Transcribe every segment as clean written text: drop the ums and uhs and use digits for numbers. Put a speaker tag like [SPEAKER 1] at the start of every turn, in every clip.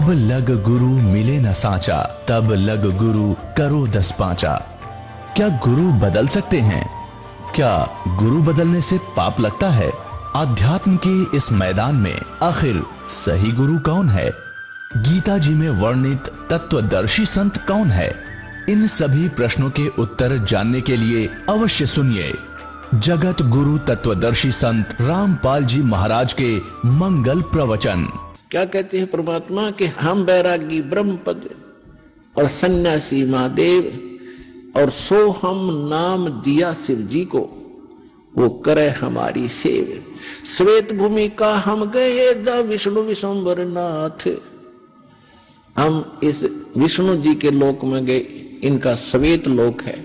[SPEAKER 1] तब लग गुरु मिले न साचा, तब लग गुरु करो 10 पांचा। क्या गुरु बदल सकते हैं? क्या गुरु बदलने से पाप लगता है? आध्यात्म के इस मैदान में आखिर सही गुरु कौन है? गीता जी में वर्णित तत्वदर्शी संत कौन है? इन सभी प्रश्नों के उत्तर जानने के लिए अवश्य सुनिए जगत गुरु तत्वदर्शी संत रामपाल जी महाराज के मंगल प्रवचन।
[SPEAKER 2] क्या कहते हैं परमात्मा कि हम बैरागी ब्रह्म पद और सन्यासी महादेव और सो हम नाम दिया शिव जी को, वो करे हमारी सेव। श्वेत भूमि का हम गए दा विष्णु विश्वम्बर नाथ। हम इस विष्णु जी के लोक में गए, इनका श्वेत लोक है।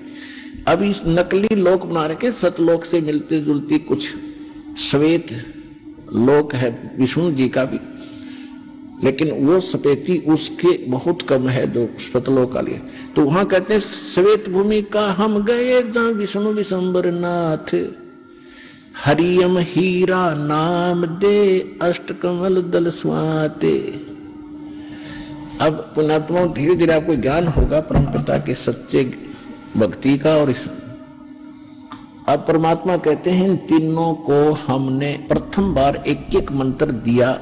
[SPEAKER 2] अब इस नकली लोक बना रखे, सतलोक से मिलते जुलती कुछ श्वेत लोक है विष्णु जी का भी, लेकिन वो सपेती उसके बहुत कम है जो सतलोक का लिए। तो वहां कहते हैं श्वेत भूमि का हम गए जहां विष्णु विश्वम्बर नाथ, हरियम हीरा नाम दे अष्टकमल दल स्वाते। अब पुण्यात्मा धीरे धीरे आपको ज्ञान होगा परमपिता के सच्चे भक्ति का। और इस अब परमात्मा कहते हैं इन तीनों को हमने प्रथम बार एक एक मंत्र दिया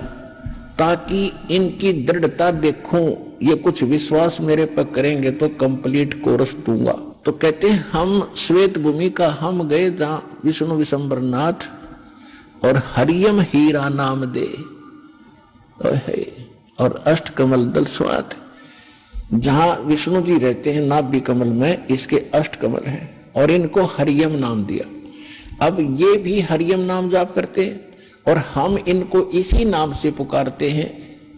[SPEAKER 2] ताकि इनकी दृढ़ता देखूं, ये कुछ विश्वास मेरे पर करेंगे तो कंप्लीट कोर्स दूंगा। तो कहते हैं हम श्वेत भूमि का हम गए जहां विष्णु विश्वम्बर नाथ और हरियम हीरा नाम दे और अष्ट कमल दल स्वात, जहां विष्णु जी रहते हैं नाभि कमल में, इसके अष्ट कमल हैं और इनको हरियम नाम दिया। अब ये भी हरियम नाम जाप करते हैं और हम इनको इसी नाम से पुकारते हैं,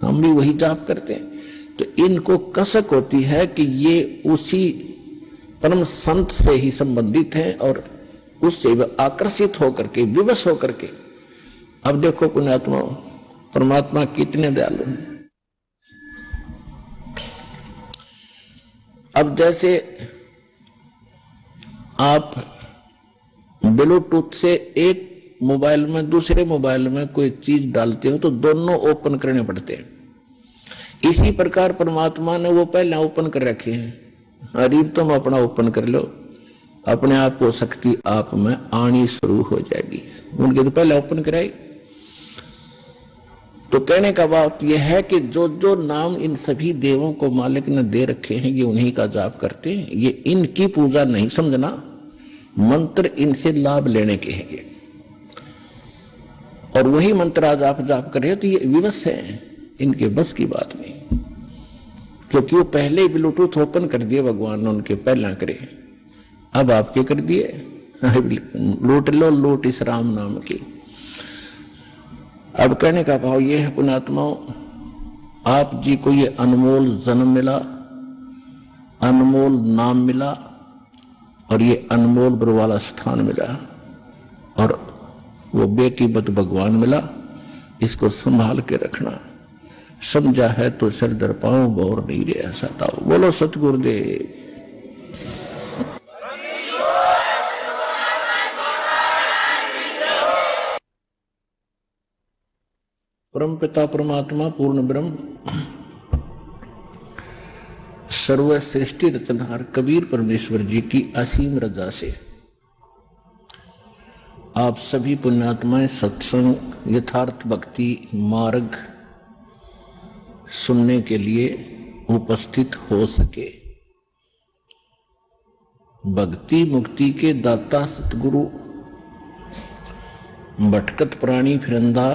[SPEAKER 2] हम भी वही जाप करते हैं। तो इनको कसक होती है कि ये उसी परम संत से ही संबंधित हैं और उससे आकर्षित होकर के, विवश होकर के। अब देखो पुण्यात्मा परमात्मा कितने दयालु हैं। अब जैसे आप ब्लूटूथ से एक मोबाइल में दूसरे मोबाइल में कोई चीज डालते हो तो दोनों ओपन करने पड़ते हैं। इसी प्रकार परमात्मा ने वो पहले ओपन कर रखे हैं। अरे तुम अपना ओपन कर लो, अपने आप को शक्ति आप में आनी शुरू हो जाएगी। उनके तो पहले ओपन कराई। तो कहने का बात यह है कि जो जो नाम इन सभी देवों को मालिक ने दे रखे हैं ये उन्हीं का जाप करते हैं। ये इनकी पूजा नहीं समझना, मंत्र इनसे लाभ लेने के हैं ये। और वही मंत्र आज आप जाप कर रहे हो तो ये विवश है, इनके बस की बात नहीं, क्योंकि वो पहले ही ब्लूटूथ ओपन कर दिए भगवान ने, उनके पहला करे। अब आपके कर दिए, लूट लो लूट इस राम नाम की। अब कहने का भाव ये है पुण्यात्माओं, आप जी को ये अनमोल जन्म मिला, अनमोल नाम मिला और ये अनमोल बरवाला स्थान मिला और वो बेकीमत भगवान मिला। इसको संभाल के रखना। समझा है तो सिर दर पाओ, बोर नहीं रहा सताओ। बोलो सतगुरुदेव। परम पिता परमात्मा पूर्ण ब्रह्म सर्व सृष्टि रचनहार कबीर परमेश्वर जी की असीम रजा से आप सभी पुण्यात्माएं सत्संग यथार्थ भक्ति मार्ग सुनने के लिए उपस्थित हो सके। भक्ति मुक्ति के दाता सतगुरु भटकत प्राणी फिरंदा,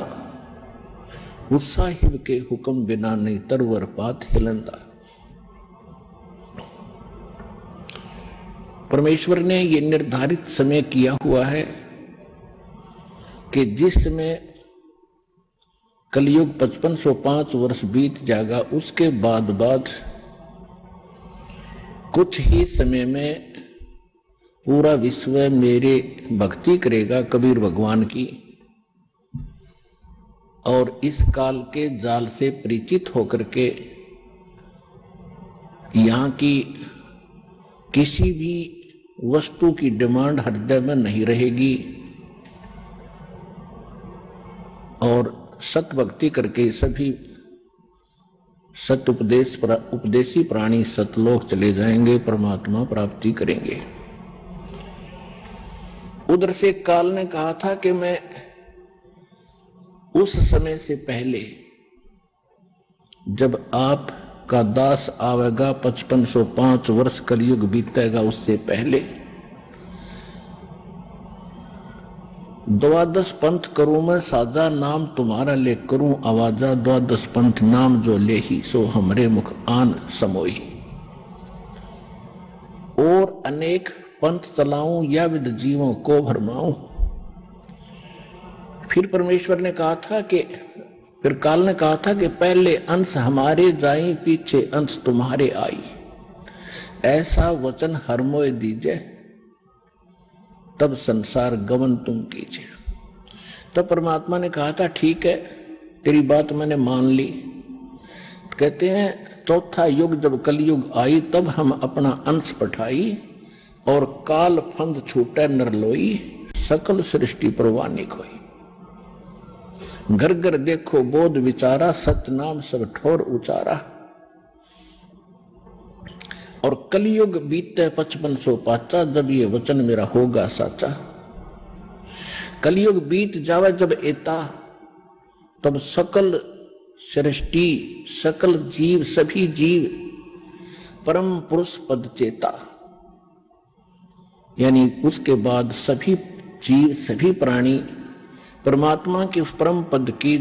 [SPEAKER 2] उस साहिब के हुक्म बिना नहीं तरवर पात हिलंदा। परमेश्वर ने ये निर्धारित समय किया हुआ है कि जिस समय कलयुग 5505 वर्ष बीत जाएगा, उसके बाद कुछ ही समय में पूरा विश्व मेरे भक्ति करेगा कबीर भगवान की। और इस काल के जाल से परिचित होकर के यहाँ की किसी भी वस्तु की डिमांड हृदय में नहीं रहेगी और सत भक्ति करके सभी सत उपदेशी प्राणी सतलोक चले जाएंगे, परमात्मा प्राप्ति करेंगे। उधर से काल ने कहा था कि मैं उस समय से पहले जब आपका दास आवेगा 5505 वर्ष कलयुग बीतेगा, उससे पहले 12 पंथ करूं मैं साजा, नाम तुम्हारा ले करूं आवाजा, 12 पंथ नाम जो ले ही सो हमरे मुख आन समोई। और अनेक पंथ चलाऊं या विद जीवों को भरमाऊं। फिर परमेश्वर ने कहा था कि फिर काल ने कहा था कि पहले अंश हमारे जाई, पीछे अंश तुम्हारे आई, ऐसा वचन हर मोय दीजे, तब संसार गमन तुम कीजिए। तब परमात्मा ने कहा था ठीक है, तेरी बात मैंने मान ली। कहते हैं चौथा युग जब कलयुग आई, तब हम अपना अंश पठाई, और काल फंद छूटे नरलोई, सकल सृष्टि परवानी खोई। घर घर देखो बोध विचारा, सत नाम सब ठोर उचारा। और कलयुग बीते 5505, जब ये वचन मेरा होगा साचा। कलयुग बीत जावे जब एता, तब सकल सृष्टि सकल जीव सभी जीव परम पुरुष पद चेता, यानी उसके बाद सभी जीव सभी प्राणी परमात्मा के उस परम पद की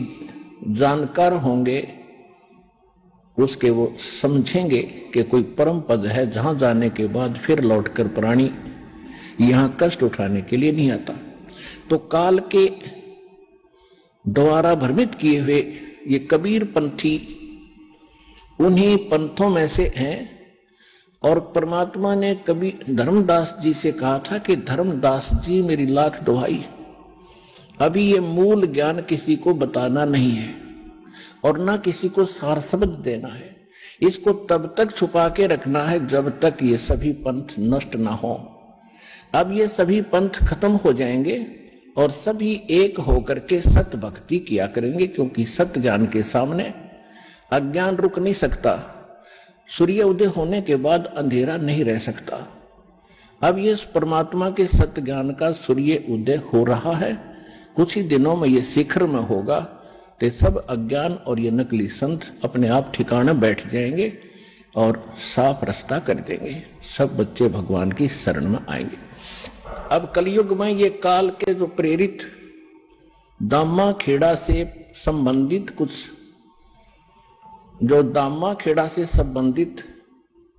[SPEAKER 2] जानकार होंगे, उसके वो समझेंगे कि कोई परम पद है जहां जाने के बाद फिर लौटकर प्राणी यहां कष्ट उठाने के लिए नहीं आता। तो काल के द्वारा भ्रमित किए हुए ये कबीर पंथी उन्हीं पंथों में से हैं। और परमात्मा ने कभी धर्मदास जी से कहा था कि धर्मदास जी मेरी लाख दुहाई, अभी ये मूल ज्ञान किसी को बताना नहीं है और ना किसी को सार शब्द देना है। इसको तब तक छुपा के रखना है जब तक ये सभी पंथ नष्ट ना हो। अब ये सभी पंथ खत्म हो जाएंगे और सभी एक होकर के सत भक्ति किया करेंगे, क्योंकि सत्य ज्ञान के सामने अज्ञान रुक नहीं सकता। सूर्य उदय होने के बाद अंधेरा नहीं रह सकता। अब ये परमात्मा के सत्य ज्ञान का सूर्य उदय हो रहा है, कुछ ही दिनों में ये शिखर में होगा, तो सब अज्ञान और ये नकली संत अपने आप ठिकाने बैठ जाएंगे और साफ रास्ता कर देंगे। सब बच्चे भगवान की शरण में आएंगे। अब कलयुग में ये काल के जो प्रेरित दामा खेड़ा से संबंधित कुछ जो दामा खेड़ा से संबंधित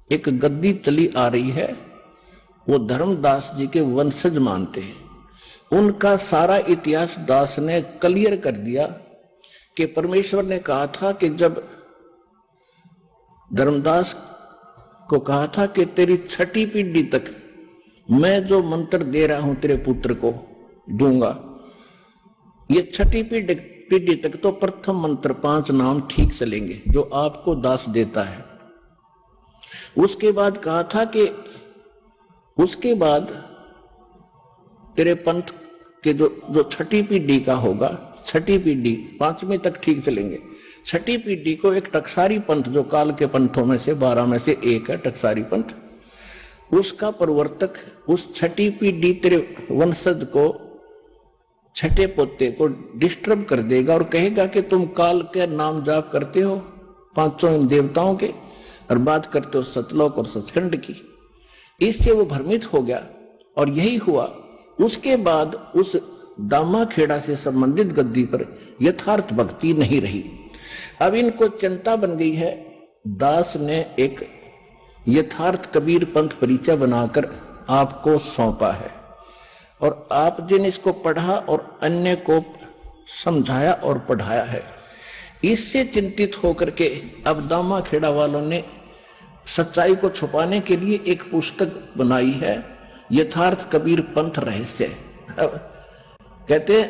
[SPEAKER 2] एक गद्दी चली आ रही है, वो धर्मदास जी के वंशज मानते हैं। उनका सारा इतिहास दास ने क्लियर कर दिया कि परमेश्वर ने कहा था कि जब धर्मदास को कहा था कि तेरी 6ठी पीढ़ी तक मैं जो मंत्र दे रहा हूं तेरे पुत्र को दूंगा, ये 6ठी पीढ़ी तक तो प्रथम मंत्र 5 नाम ठीक चलेंगे जो आपको दास देता है। उसके बाद कहा था कि उसके बाद तेरे पंथ के जो 6ठी पीढ़ी का होगा, 6ठी पीढ़ी 5वीं तक ठीक चलेंगे। 6ठी पीढ़ी को एक टकसारी पंथ जो काल के पंथों में से 12 में से एक है, टकसारी पंथ, उसका प्रवर्तक उस 6ठी पीढ़ी तेरे वंशज को 6ठे पोते को डिस्टर्ब कर देगा और कहेगा कि तुम काल के नाम जाप करते हो 500 देवताओं के और बात करते हो सतलोक और सचखंड की। इससे वो भ्रमित हो गया और यही हुआ। उसके बाद उस दामा खेड़ा से संबंधित गद्दी पर यथार्थ भक्ति नहीं रही। अब इनको चिंता बन गई है। दास ने एक यथार्थ कबीर पंथ परिचय बनाकर आपको सौंपा है और आप जिन इसको पढ़ा और अन्य को समझाया और पढ़ाया है, इससे चिंतित होकर के अब दामा खेड़ा वालों ने सच्चाई को छुपाने के लिए एक पुस्तक बनाई है, यथार्थ कबीर पंथ रहस्य। कहते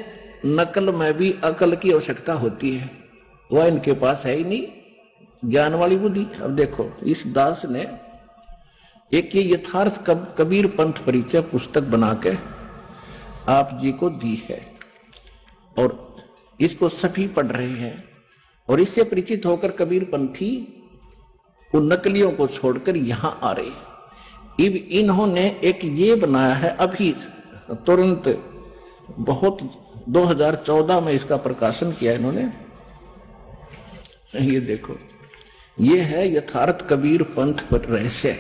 [SPEAKER 2] नकल में भी अकल की आवश्यकता होती है, वह इनके पास है ही नहीं, ज्ञान वाली बुद्धि। अब देखो इस दास ने एक ये यथार्थ कबीर पंथ परिचय पुस्तक बना के आप जी को दी है और इसको सभी पढ़ रहे हैं। और इससे परिचित होकर कबीर पंथी उन नकलियों को छोड़कर यहां आ रहे। अब इन्होंने एक ये बनाया है अभी तुरंत, बहुत 2014 में इसका प्रकाशन किया इन्होंने। ये देखो, ये है यथार्थ कबीर पंथ पर रहस्य।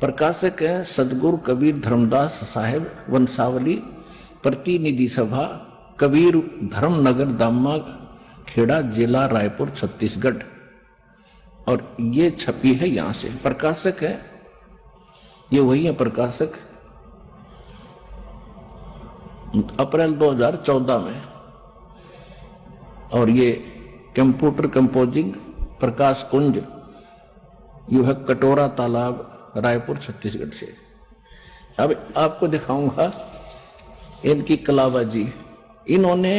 [SPEAKER 2] प्रकाशक है सदगुरु कबीर धर्मदास साहेब, वंशावली, प्रतिनिधि सभा, कबीर धर्मनगर, दामा खेड़ा, जिला रायपुर, छत्तीसगढ़। और ये छपी है यहां से। प्रकाशक है ये वही है प्रकाशक, अप्रैल 2014 में। और ये computer composing, Prakash Kunj, you है कटोरा तालाब, रायपुर, छत्तीसगढ़ से। अब आपको दिखाऊंगा इनकी कलाबाजी। इन्होंने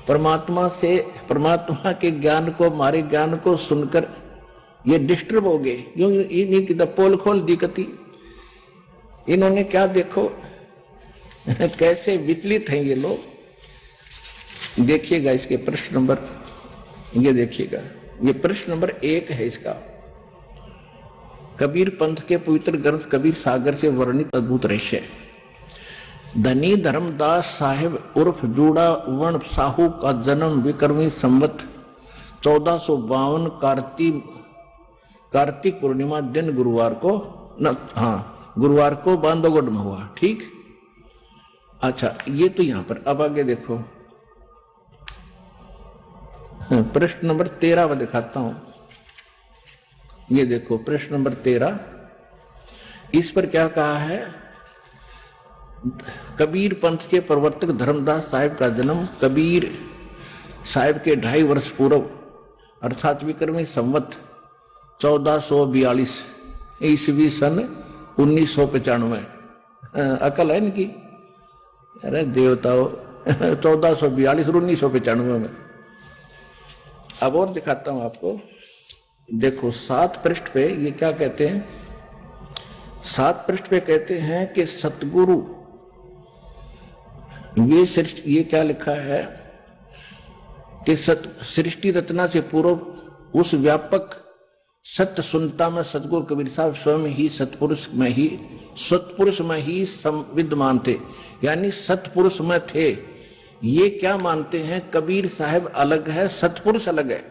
[SPEAKER 2] परमात्मा से, परमात्मा के ज्ञान को, हमारे ज्ञान को सुनकर ये डिस्टर्ब हो गए। इनकी तो पोल खोल दिक्कती। इन्होंने क्या देखो कैसे विचलित हैं ये लोग। देखिएगा इसके प्रश्न नंबर, ये देखिएगा, ये प्रश्न नंबर 1 है इसका। कबीर पंथ के पवित्र ग्रंथ कबीर सागर से वर्णित अद्भुत रहस्य। धनी धर्मदास साहिब उर्फ जूड़ा वर्ण साहू का जन्म विक्रमी संवत 1452 कार्तिक पूर्णिमा दिन गुरुवार को गुरुवार को बांधवगढ़ में हुआ। ठीक, अच्छा ये तो यहां पर। अब आगे देखो, प्रश्न नंबर 13 में दिखाता हूं। ये देखो प्रश्न नंबर 13, इस पर क्या कहा है। कबीर पंथ के प्रवर्तक धर्मदास साहिब का जन्म कबीर साहिब के 2.5 वर्ष पूर्व अर्थात विक्रमी संवत 1442 ईस्वी सन 1995। अकल है इनकी, अरे देवताओं 1442 और 1995 में। अब और दिखाता हूं आपको। देखो 7 पृष्ठ पे ये क्या कहते हैं। 7 पृष्ठ पे कहते हैं कि सतगुरु, ये क्या लिखा है कि सृष्टि रचना से पूर्व उस व्यापक सत्य सुनता में सतगुरु कबीर साहब स्वयं ही सतपुरुष में ही विद्यमान थे, यानी सतपुरुष में थे। ये क्या मानते हैं, कबीर साहब अलग है, सतपुरुष अलग है।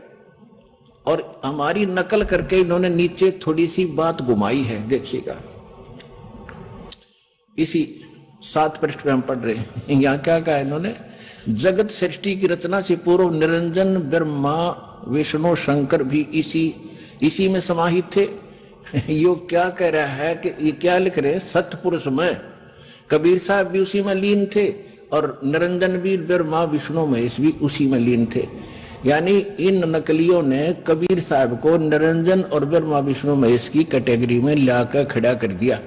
[SPEAKER 2] और हमारी नकल करके इन्होंने नीचे थोड़ी सी बात घुमाई है, देखिएगा। इसी 7 पृष्ठ पे हम पढ़ रहे हैं। यहाँ क्या कहा इन्होंने, जगत सृष्टि की रचना से पूर्व निरंजन ब्रह्मा विष्णु शंकर भी इसी में समाहित थे। यो क्या कह रहा है कि ये क्या लिख रहे हैं, सतपुरुष में कबीर साहब भी उसी में लीन थे और निरंजन भी ब्रह्मा विष्णु महेश भी उसी में लीन थे। यानी इन नकलियों ने कबीर साहब को निरंजन और ब्रह्मा विष्णु महेश की कैटेगरी में लाकर खड़ा कर दिया।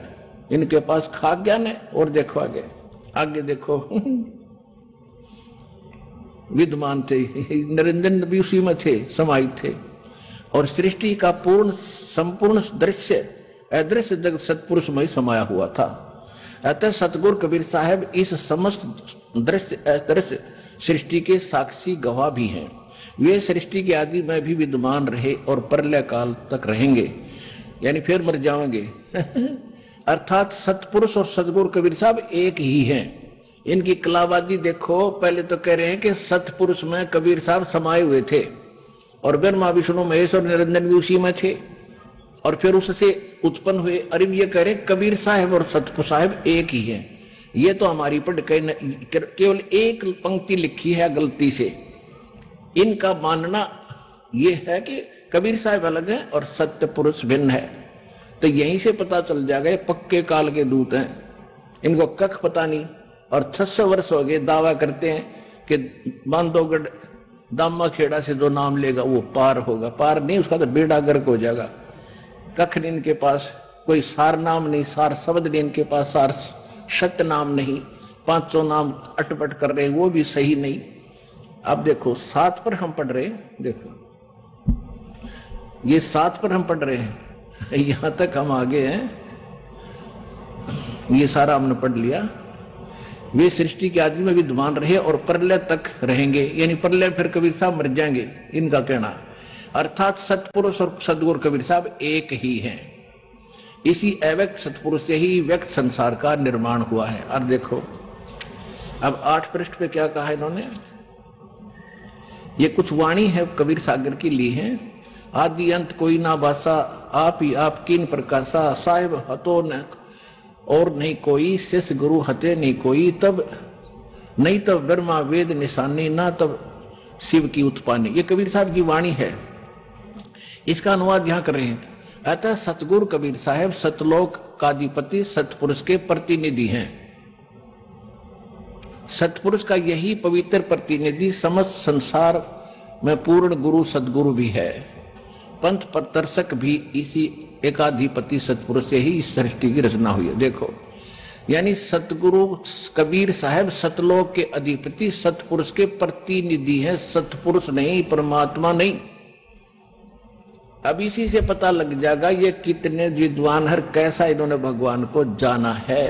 [SPEAKER 2] इनके पास खाक ज्ञान है। और देखो आगे देखो विद्यमान थे, निरंजन भी उसी में थे, समाहित थे। और सृष्टि का संपूर्ण दृश्य अदृश्य जगत सतपुरुष में समाया हुआ था। अतः सतगुरु कबीर साहब इस समस्त दृश्य अदृश्य सृष्टि के साक्षी गवाह भी हैं। वे सृष्टि के आदि में भी विद्यमान रहे और प्रलय काल तक रहेंगे, यानी फिर मर जाएंगे। अर्थात सतपुरुष और सतगुरु कबीर साहब एक ही हैं। इनकी कलाबाजी देखो। पहले तो कह रहे हैं कि सतपुरुष में कबीर साहब समाये हुए थे और ब्रह्मा विष्णु महेश और निरंजन भी उसी में थे, और फिर उससे उत्पन्न हुए। अरे ये कह रहे कबीर साहब और सतपुरुष साहब एक ही हैं। ये तो हमारी पर केवल एक पंक्ति लिखी है गलती से। इनका मानना ये है कि कबीर साहब अलग है और सत्य पुरुष भिन्न है। तो यहीं से पता चल जाएगा ये पक्के काल के दूत हैं, इनको कख पता नहीं। और 600 वर्ष हो गए दावा करते हैं कि बांधवगढ़ दामा खेड़ा से जो नाम लेगा वो पार होगा। पार नहीं, उसका तो बेड़ा गर्क हो जाएगा। कख नहीं इनके पास, कोई सार नाम नहीं, सार शब्द नहीं इनके पास, सार सत्य नाम नहीं। 500 नाम अटपट कर रहे हैं, वो भी सही नहीं। अब देखो 7 पर हम पढ़ रहे हैं। देखो ये 7 पर हम पढ़ रहे हैं, यहां तक हम आगे हैं। ये सारा हमने पढ़ लिया। वे सृष्टि के आदि में विद्यमान रहे और प्रलय तक रहेंगे, यानी प्रलय फिर कबीर साहब मर जाएंगे, इनका कहना। अर्थात सतपुरुष और सदगुरु कबीर साहब एक ही हैं। इसी अव्यक्त सतपुरुष से ही व्यक्त संसार का निर्माण हुआ है। और देखो अब 8 पृष्ठ पे क्या कहा इन्होंने, ये कुछ वाणी है कबीर सागर की ली है। आदि अंत कोई ना बासा, आप ही आप किन प्रकाशा, साहिब हतो न और नहीं कोई, शिष गुरु हते नहीं कोई, तब नहीं तब ब्रह्मा वेद निशानी, ना तब शिव की उत्पानी। ये कबीर साहब की वाणी है, इसका अनुवाद यहां कर रहे हैं। अतः सतगुरु कबीर साहब सतलोक काधिपति सतपुरुष के प्रतिनिधि हैं। सतपुरुष का यही पवित्र प्रतिनिधि समस्त संसार में पूर्ण गुरु सदगुरु भी है। पंथ प्रदर्शक भी इसी एकाधिपति सतपुरुष से ही इस सृष्टि की रचना हुई है। देखो यानी सतगुरु कबीर साहब सतलोक के अधिपति सतपुरुष के प्रतिनिधि हैं, सतपुरुष नहीं, परमात्मा नहीं। अब इसी से पता लग जाएगा ये कितने विद्वान है, कैसा इन्होंने भगवान को जाना है।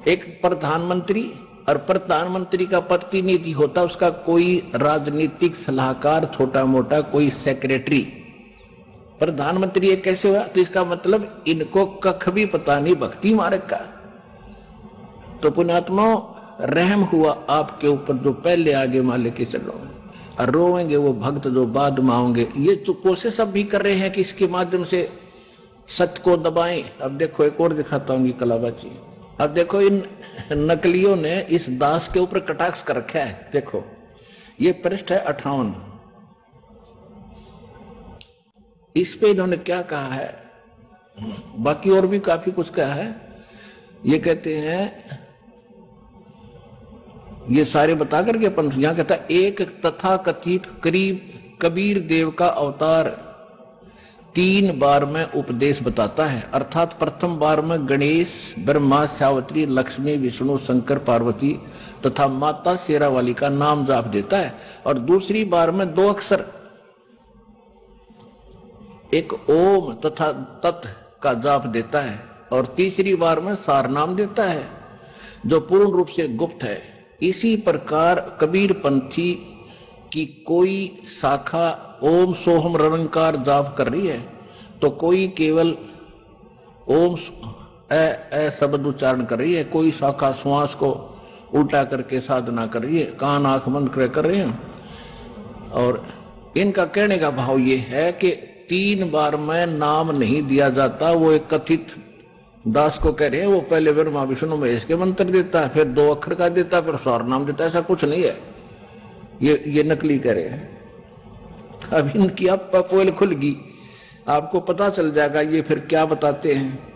[SPEAKER 2] एक प्रधानमंत्री और प्रधानमंत्री का प्रतिनिधि होता, उसका कोई राजनीतिक सलाहकार, छोटा मोटा कोई सेक्रेटरी। प्रधानमंत्री ये कैसे हुआ, तो इसका मतलब इनको कख भी पता नहीं भक्ति मार्ग का। तो पुण्यात्माओं रहम हुआ आपके ऊपर जो पहले आगे मान लेके चलो, और रोएंगे वो भक्त जो बाद में आओगे। ये जो कोशिश सब भी कर रहे हैं कि इसके माध्यम से सत्य को दबाएं। अब देखो एक और दिखाता हूँ कलाबाजी। अब देखो इन नकलियों ने इस दास के ऊपर कटाक्ष कर रखा है। देखो ये पृष्ठ है 58, इस पे इन्होंने क्या कहा है, बाकी और भी काफी कुछ कहा है। ये कहते हैं, ये सारे बता करके अपन यहां कहता है, एक तथा कथित करीब कबीर देव का अवतार 3 बार में उपदेश बताता है। अर्थात प्रथम बार में गणेश, ब्रह्मा, सावित्री, लक्ष्मी, विष्णु, शंकर, पार्वती तथा माता शेरावाली का नाम जाप देता है, और दूसरी बार में 2 अक्षर, एक ओम तथा तत् का जाप देता है, और तीसरी बार में सार नाम देता है जो पूर्ण रूप से गुप्त है। इसी प्रकार कबीर पंथी की कोई शाखा ओम सोहम रंकार जाप कर रही है, तो कोई केवल ओम ए शब्द उच्चारण कर रही है, कोई शाखा श्वास को उल्टा करके साधना कर रही है, कान आंख बंद कर रहे हैं। और इनका कहने का भाव ये है कि 3 बार में नाम नहीं दिया जाता। वो एक कथित दास को कह रहे हैं, वो पहले ब्रह्मा विष्णु महेश के मंत्र देता है, फिर 2 अक्षर का देता है, फिर स्वर नाम देता है। ऐसा कुछ नहीं है, ये नकली कह रहे हैं। अब इनकी अब पोल खुल गई, आपको पता चल जाएगा ये फिर क्या बताते हैं।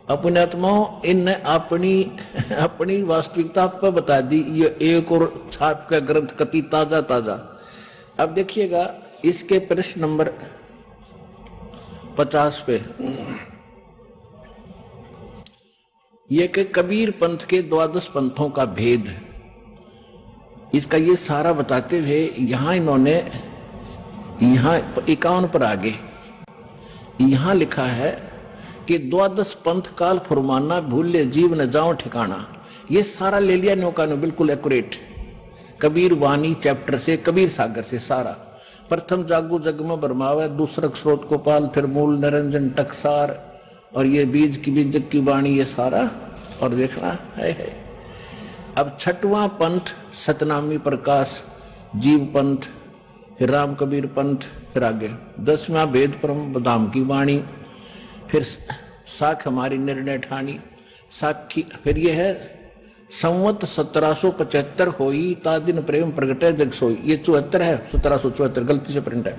[SPEAKER 2] अपने आत्माओं इनने अपनी वास्तविकता पर बता दी। ये एक और छाप का ग्रंथ कति ताजा ताजा। अब देखिएगा इसके प्रश्न नंबर 50 पे ये कि कबीर पंथ के 12 पंथों का भेद, इसका ये सारा बताते हुए यहां इन्होंने यहां 51 पर आगे यहां लिखा है कि 12 पंथ काल फुरमाना, भूले जीव न जाओ ठिकाना। ये सारा ले लिया नौका ने, बिल्कुल एक्यूरेट कबीर वाणी चैप्टर से, कबीर सागर से सारा। प्रथम जागु जग में बरमावे, दूसरा स्रोत को पाल, फिर मूल निरंजन टकसार, और ये बीज की बीजक की वाणी, ये सारा। और देखना है। अब 6वां पंथ सतनामी प्रकाश जीव पंथ, फिर राम कबीर पंथ, फिर आगे 10वां भेद परम बदाम की वाणी, फिर साख हमारी निर्णय ठानी साखी, फिर ये है संवत 1775 होई ता दिन प्रेम प्रगटे जग सोई। ये 74 है, 1774 गलती से प्रिंट है।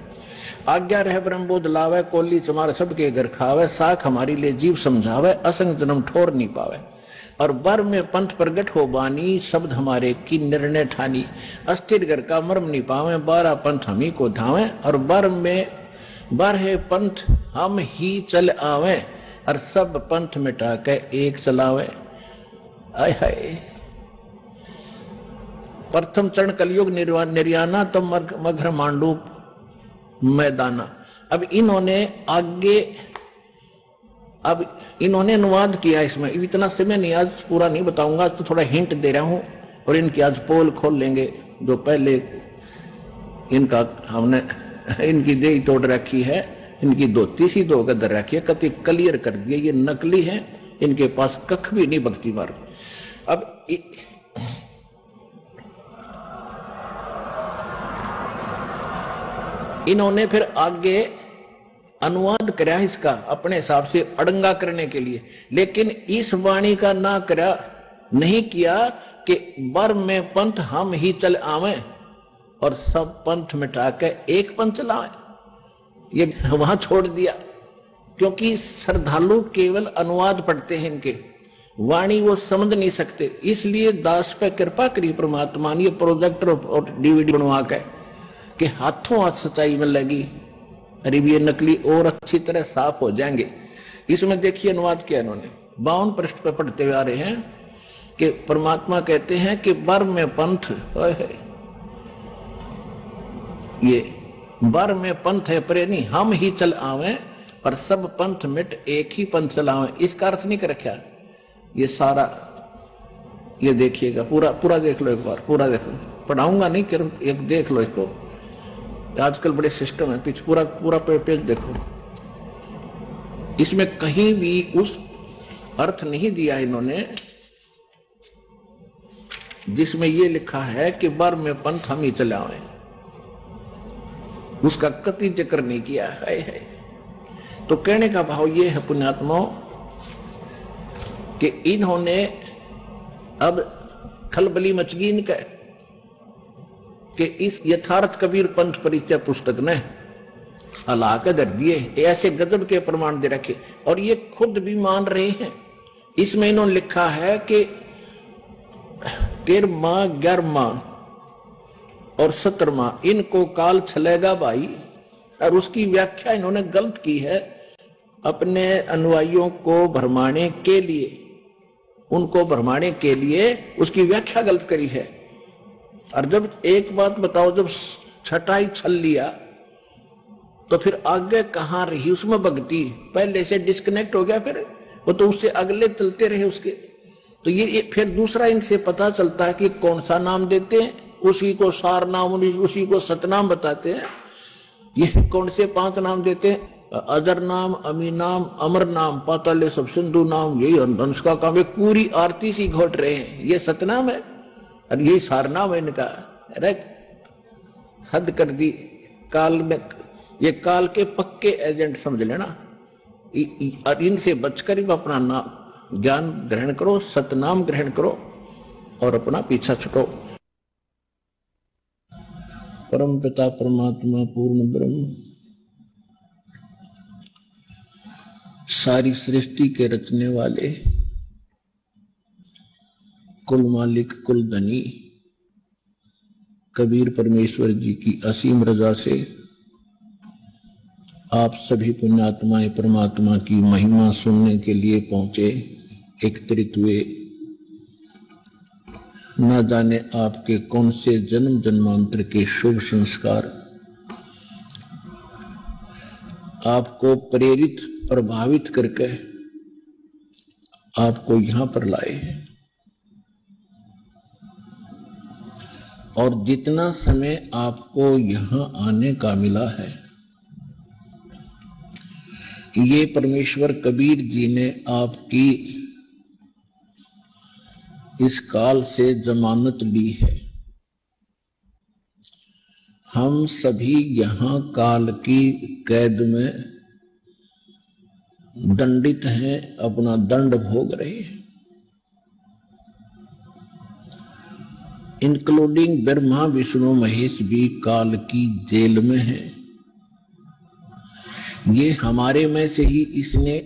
[SPEAKER 2] आज्ञा रह ब्रह्मबोध लावे, कोली चमार सबके घर खावे, साख हमारी ले जीव समझावे, असंग जन्म ठोर नहीं पावे। और बर में पंथ प्रगट हो बानी, शब्द हमारे की निर्णय ठानी, अस्थिर घर का मर्म नहीं पावे, 12 पंथ हम ही को धावे, और बर में 12 पंथ हम ही चल आवे, और सब पंथ मिटा के एक चलावे। आय हाय। प्रथम चरण कलयुग निर्याना, तब मघर मांडू मैदाना। अब इन्होंने आगे अब इन्होंने अनुवाद किया इसमें, इतना समय नहीं, आज पूरा नहीं बताऊंगा, तो थोड़ा हिंट दे रहा हूं। और इनकी आज पोल खोल लेंगे, जो पहले इनका हमने इनकी देही तोड़ रखी है, इनकी धोती सी धो कर रखी है, कति क्लियर कर दिए ये नकली है, इनके पास कख भी नहीं भक्ति मार्ग। अब इन्होंने फिर आगे अनुवाद करा इसका अपने हिसाब से अड़ंगा करने के लिए, लेकिन इस वाणी का ना करा नहीं किया कि बर में पंथ हम ही चल आवे और सब पंथ मिटा के एक पंथ चलावे, ये वहां छोड़ दिया। क्योंकि श्रद्धालु केवल अनुवाद पढ़ते हैं, इनके वाणी वो समझ नहीं सकते, इसलिए दास पे कृपा करी परमात्मा ने ये प्रोजेक्टर और डीवीडी बनवा के कि हाथों हाथ सच्चाई में लगी। अरे ये नकली और अच्छी तरह साफ हो जाएंगे। इसमें देखिए अनुवाद किया इन्होंने, 52 पृष्ठ पे पढ़ते हुए आ रहे हैं कि परमात्मा कहते हैं कि बर में पंथ है, ये बर में पंथ है प्रेमी हम ही चल आवे और सब पंथ मिट एक ही पंथ चलावे। इसका अर्थ नहीं कर रखा ये सारा, ये देखिएगा पूरा पूरा देख लो एक बार, पूरा देखो, पढ़ाऊंगा नहीं कि एक देख लो इसको, आजकल बड़े सिस्टम है, पीछे पूरा पूरा पेज देखो। इसमें कहीं भी उस अर्थ नहीं दिया इन्होंने जिसमें ये लिखा है कि बर में पंथ हम ही चलावे, उसका कति जिक्र नहीं किया है। तो कहने का भाव ये है पुण्यात्माओं कि इन्होंने अब खलबली मच गई इनका कि इस यथार्थ कबीर पंथ परिचय पुस्तक ने अला के दर दिए, ऐसे गजब के प्रमाण दे रखे और ये खुद भी मान रहे हैं। इसमें इन्होंने लिखा है कि 13वां 11वां और 17वां इनको काल चलेगा भाई, और उसकी व्याख्या इन्होंने गलत की है अपने अनुयायियों को भरमाने के लिए, उनको भरमाने के लिए उसकी व्याख्या गलत करी है। और जब एक बात बताओ, जब छटाई छल लिया तो फिर आगे कहां रही उसमें भक्ति, पहले से डिस्कनेक्ट हो गया, फिर वो तो उससे अगले चलते रहे उसके। तो ये फिर दूसरा इनसे पता चलता है कि कौन सा नाम देते हैं, उसी को सार नाम, उसी को सतनाम बताते हैं। ये कौन से 5 नाम देते हैं, अजर नाम, अमी नाम, अमर नाम, पाताले सब सिंधु नाम, यही हंस का काम, एक पूरी आरती सी घोट रहे हैं, ये सतनाम है और यही सारनाम है इनका। अरे हद कर दी काल में, ये काल के पक्के एजेंट समझ लेना। और इनसे बचकर ही अपना नाम ज्ञान ग्रहण करो, सतनाम ग्रहण करो और अपना पीछा छुटो। परम पिता परमात्मा पूर्ण ब्रह्म सारी सृष्टि के रचने वाले, कुल मालिक कुल धनी कबीर परमेश्वर जी की असीम रजा से आप सभी पुण्यात्माएं परमात्मा की महिमा सुनने के लिए पहुंचे, एकत्रित हुए। न जाने आपके कौन से जन्म जन्मांतर के शुभ संस्कार आपको प्रेरित प्रभावित करके आपको यहां पर लाए हैं। और जितना समय आपको यहां आने का मिला है, ये परमेश्वर कबीर जी ने आपकी इस काल से जमानत ली है। हम सभी यहां काल की कैद में दंडित हैं, अपना दंड भोग रहे हैं, इंक्लूडिंग ब्रह्मा विष्णु महेश भी काल की जेल में हैं। ये हमारे में से ही इसने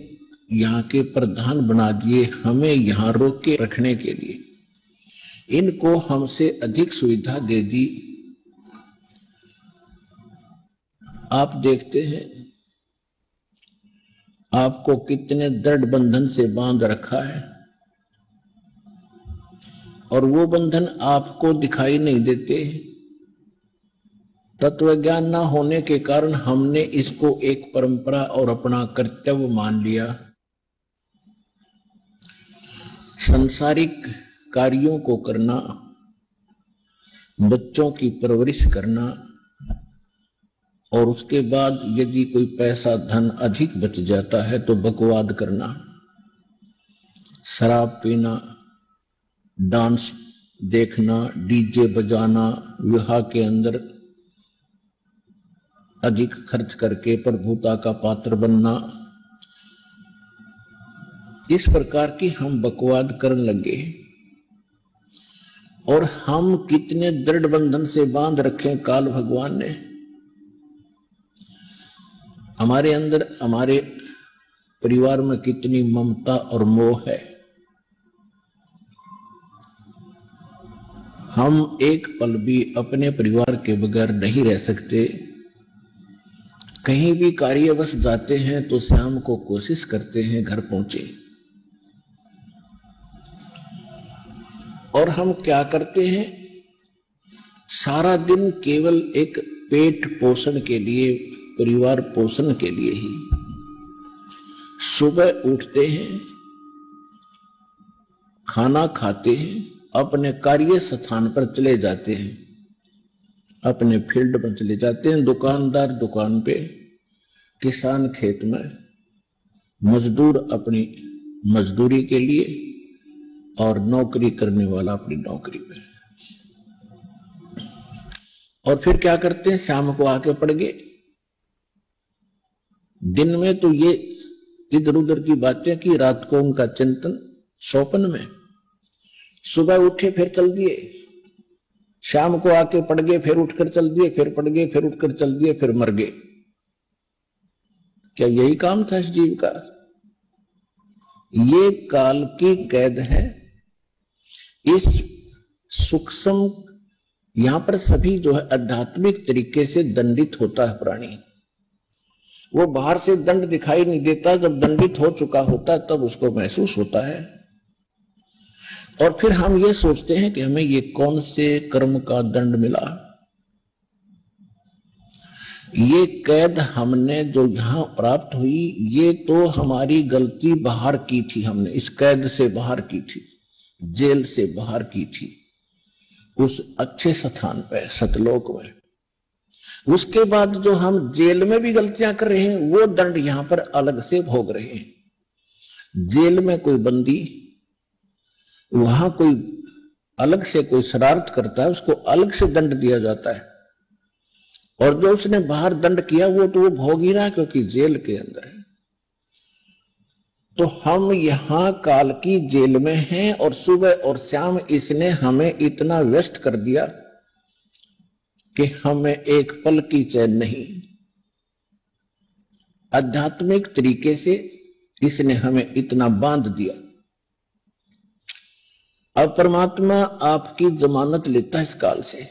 [SPEAKER 2] यहाँ के प्रधान बना दिए, हमें यहाँ रोक के रखने के लिए। इनको हमसे अधिक सुविधा दे दी। आप देखते हैं आपको कितने दृढ़ बंधन से बांध रखा है, और वो बंधन आपको दिखाई नहीं देते। तत्व ज्ञान ना होने के कारण हमने इसको एक परंपरा और अपना कर्तव्य मान लिया। संसारिक कार्यों को करना, बच्चों की परवरिश करना, और उसके बाद यदि कोई पैसा धन अधिक बच जाता है तो बकवाद करना, शराब पीना, डांस देखना, डीजे बजाना, विवाह के अंदर अधिक खर्च करके प्रभुता का पात्र बनना, इस प्रकार की हम बकवाद करने लगे। और हम कितने दृढ़ बंधन से बांध रखे काल भगवान ने हमारे अंदर, हमारे परिवार में कितनी ममता और मोह है। हम एक पल भी अपने परिवार के बगैर नहीं रह सकते। कहीं भी कार्यवश जाते हैं तो शाम को कोशिश करते हैं घर पहुंचे। और हम क्या करते हैं, सारा दिन केवल एक पेट पोषण के लिए, परिवार पोषण के लिए ही सुबह उठते हैं, खाना खाते हैं, अपने कार्य स्थान पर चले जाते हैं, अपने फील्ड में चले जाते हैं, दुकानदार दुकान पे, किसान खेत में, मजदूर अपनी मजदूरी के लिए, और नौकरी करने वाला अपनी नौकरी पे। और फिर क्या करते हैं, शाम को आके पड़ गए। दिन में तो ये इधर उधर की बातें की, रात को उनका चिंतन सौपन में। सुबह उठे फिर चल दिए, शाम को आके पड़ गए, फिर उठकर चल दिए, फिर पड़ गए, फिर उठकर चल दिए, फिर मर गए। क्या यही काम था इस जीव का? ये काल की कैद है। इस सूक्ष्म, यहां पर सभी जो है आध्यात्मिक तरीके से दंडित होता है प्राणी। वो बाहर से दंड दिखाई नहीं देता, जब दंडित हो चुका होता तब उसको महसूस होता है। और फिर हम ये सोचते हैं कि हमें ये कौन से कर्म का दंड मिला। ये कैद हमने जो यहां प्राप्त हुई, ये तो हमारी गलती बाहर की थी, हमने इस कैद से बाहर की थी, जेल से बाहर की थी, उस अच्छे स्थान पे सतलोक में। उसके बाद जो हम जेल में भी गलतियां कर रहे हैं, वो दंड यहां पर अलग से भोग रहे हैं। जेल में कोई बंदी, वहां कोई अलग से कोई शरारत करता है, उसको अलग से दंड दिया जाता है। और जो उसने बाहर दंड किया वो तो वो भोग ही रहा, क्योंकि जेल के अंदर है। तो हम यहां काल की जेल में हैं, और सुबह और शाम इसने हमें इतना व्यस्त कर दिया कि हमें एक पल की चैन नहीं। आध्यात्मिक तरीके से इसने हमें इतना बांध दिया। अब परमात्मा आपकी जमानत लेता है इस काल से।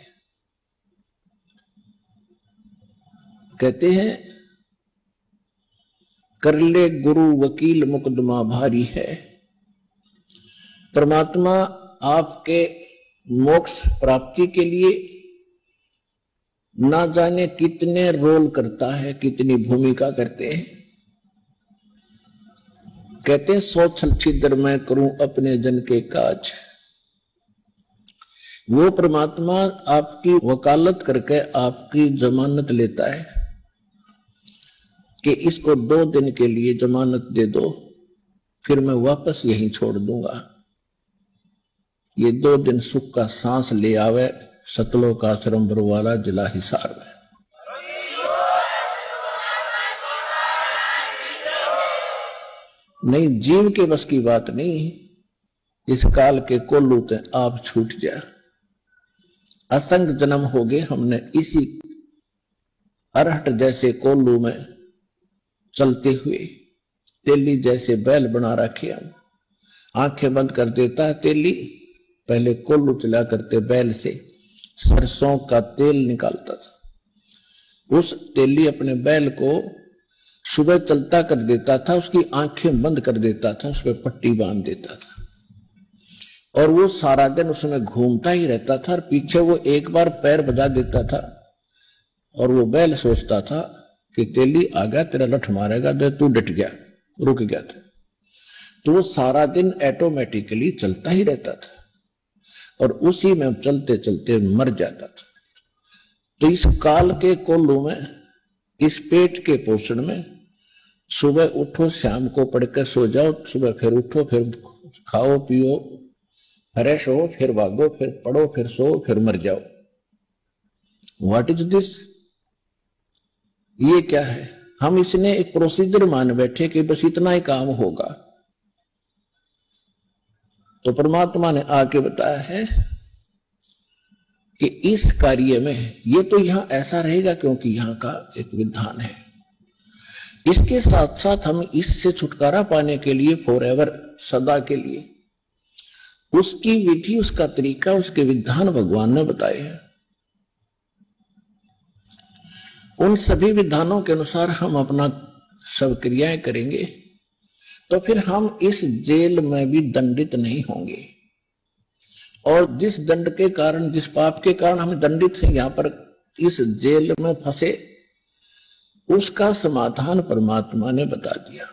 [SPEAKER 2] कहते हैं, कर ले गुरु वकील मुकदमा भारी है। परमात्मा आपके मोक्ष प्राप्ति के लिए ना जाने कितने रोल करता है, कितनी भूमिका करते हैं। कहते हैं, 100 छल छिद्र मैं करूं अपने जन के काज। वो परमात्मा आपकी वकालत करके आपकी जमानत लेता है कि इसको 2 दिन के लिए जमानत दे दो, फिर मैं वापस यहीं छोड़ दूंगा। ये 2 दिन सुख का सांस ले आवे, सतलोक आश्रम बरवाला जिला हिसार में। नहीं, जीव के बस की बात नहीं। इस काल के कोल्लू ते आप छूट जा। असंग जन्म हो गए हमने इसी अरहट जैसे कोल्लू में चलते हुए। तेली जैसे बैल बना रखे हम। आंखें बंद कर देता है तेली, पहले कोल्लू चला करते बैल से सरसों का तेल निकालता था। उस तेली अपने बैल को सुबह चलता कर देता था, उसकी आंखें बंद कर देता था, उस पर पट्टी बांध देता था, और वो सारा दिन उसमें घूमता ही रहता था। और पीछे वो एक बार पैर बजा देता था, और वो बैल सोचता था कि तेली आ गया, तेरा लठ मारेगा, तो तू डट गया, रुक गया था। तो वो सारा दिन ऑटोमेटिकली चलता ही रहता था और उसी में चलते चलते मर जाता था। तो इस काल के कोल्लू में, इस पेट के पोषण में, सुबह उठो, शाम को पढ़कर सो जाओ, सुबह फिर उठो, फिर खाओ पियो, फ्रेश हो, फिर भागो, फिर पढ़ो, फिर सो, फिर मर जाओ। What is this? ये क्या है? हम इसने एक प्रोसीजर मान बैठे कि बस इतना ही काम होगा। तो परमात्मा ने आके बताया है कि इस कार्य में ये तो यहां ऐसा रहेगा क्योंकि यहां का एक विधान है। इसके साथ साथ हम इससे छुटकारा पाने के लिए फॉरएवर, सदा के लिए, उसकी विधि, उसका तरीका, उसके विधान भगवान ने बताए हैं। उन सभी विधानों के अनुसार हम अपना सब क्रियाएं करेंगे तो फिर हम इस जेल में भी दंडित नहीं होंगे। और जिस दंड के कारण, जिस पाप के कारण हम दंडित हैं, यहां पर इस जेल में फंसे, उसका समाधान परमात्मा ने बता दिया।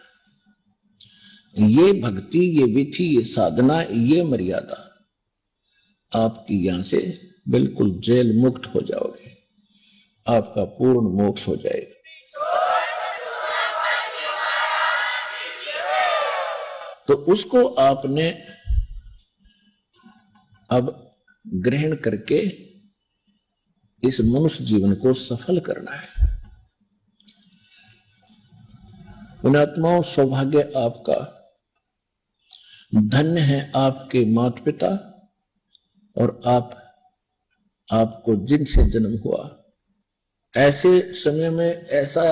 [SPEAKER 2] ये भक्ति, ये विधि, ये साधना, ये मर्यादा, आपकी यहां से बिल्कुल जेल मुक्त हो जाओगे, आपका पूर्ण मोक्ष हो जाएगा। तो उसको आपने अब ग्रहण करके इस मनुष्य जीवन को सफल करना है। पुण्यात्माओं, सौभाग्य आपका, धन्य है आपके माता पिता और आपको जिनसे जन्म हुआ। ऐसे समय में ऐसा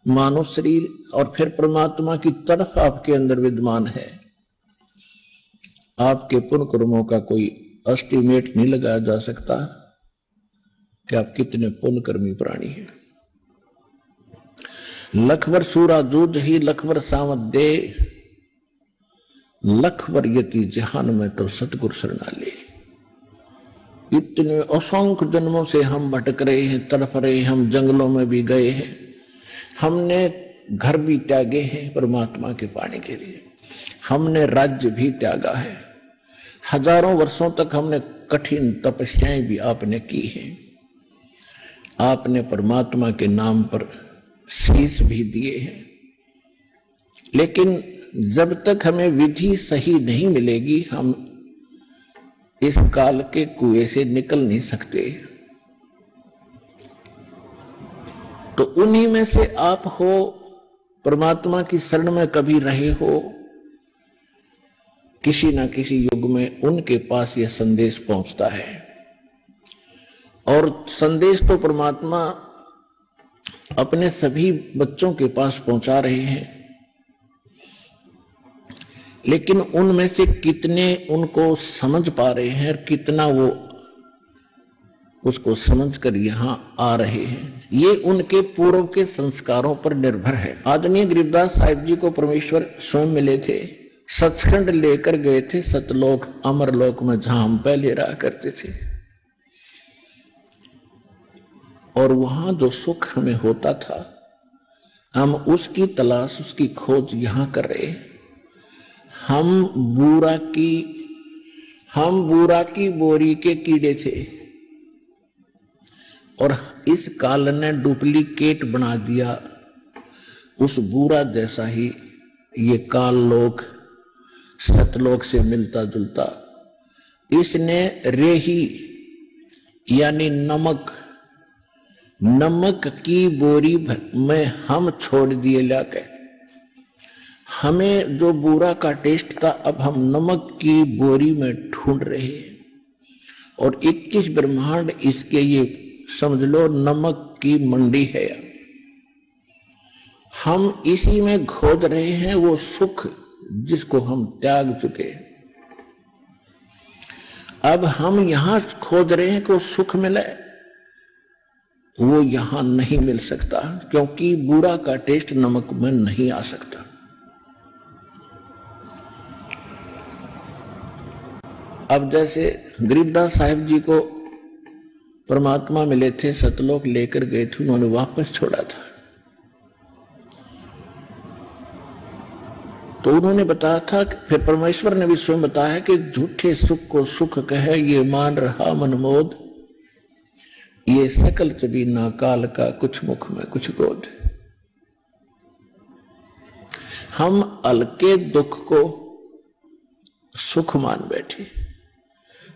[SPEAKER 2] मानव शरीर और फिर परमात्मा की तरफ आपके अंदर विद्यमान है। आपके पुण्य कर्मों का कोई एस्टिमेट नहीं लगाया जा सकता कि आप कितने पुण्यकर्मी प्राणी हैं। लखवर सूरा जूझ ही लखवर सावत दे, लखवर यति जहान में तो सतगुरु शरणाले। इतने असंख्य जन्मों से हम भटक रहे हैं, तड़फ रहे हैं, हम जंगलों में भी गए हैं, हमने घर भी त्यागे हैं परमात्मा के पाने के लिए, हमने राज्य भी त्यागा है, हजारों वर्षों तक हमने कठिन तपस्याएं भी आपने की हैं, आपने परमात्मा के नाम पर शीश भी दिए हैं। लेकिन जब तक हमें विधि सही नहीं मिलेगी, हम इस काल के कुएं से निकल नहीं सकते। तो उन्हीं में से आप हो, परमात्मा की शरण में कभी रहे हो, किसी ना किसी युग में उनके पास यह संदेश पहुंचता है। और संदेश तो परमात्मा अपने सभी बच्चों के पास पहुंचा रहे हैं, लेकिन उनमें से कितने उनको समझ पा रहे हैं और कितना वो उसको समझकर यहां आ रहे हैं, ये उनके पूर्व के संस्कारों पर निर्भर है। आदरणीय गरीबदास साहिब जी को परमेश्वर स्वयं मिले थे, सचखंड लेकर गए थे, सतलोक अमरलोक में जहां हम पहले रहा करते थे। और वहां जो सुख हमें होता था, हम उसकी तलाश, उसकी खोज यहां कर रहे हैं। हम बूरा की बोरी के कीड़े थे और इस काल ने डुप्लीकेट बना दिया उस बूरा जैसा ही ये काल लोक, सतलोक से मिलता जुलता। इसने रेही यानी नमक की बोरी में हम छोड़ दिए लाके। हमें जो बूरा का टेस्ट था, अब हम नमक की बोरी में ढूंढ रहे हैं। और 21 ब्रह्मांड इसके, ये समझ लो, नमक की मंडी है। हम इसी में खोज रहे हैं वो सुख जिसको हम त्याग चुके हैं। अब हम यहां खोज रहे हैं कि वो सुख मिले, वो यहां नहीं मिल सकता, क्योंकि बूरा का टेस्ट नमक में नहीं आ सकता। अब जैसे गरीबदास साहिब जी को परमात्मा मिले थे, सतलोक लेकर गए थे, उन्होंने वापस छोड़ा था। तो उन्होंने बताया था कि फिर परमेश्वर ने भी स्वयं बताया कि झूठे सुख को सुख कहे ये मान रहा मनमोद, ये सकल चबी ना काल का कुछ मुख में कुछ गोद। हम हल्के दुख को सुख मान बैठे।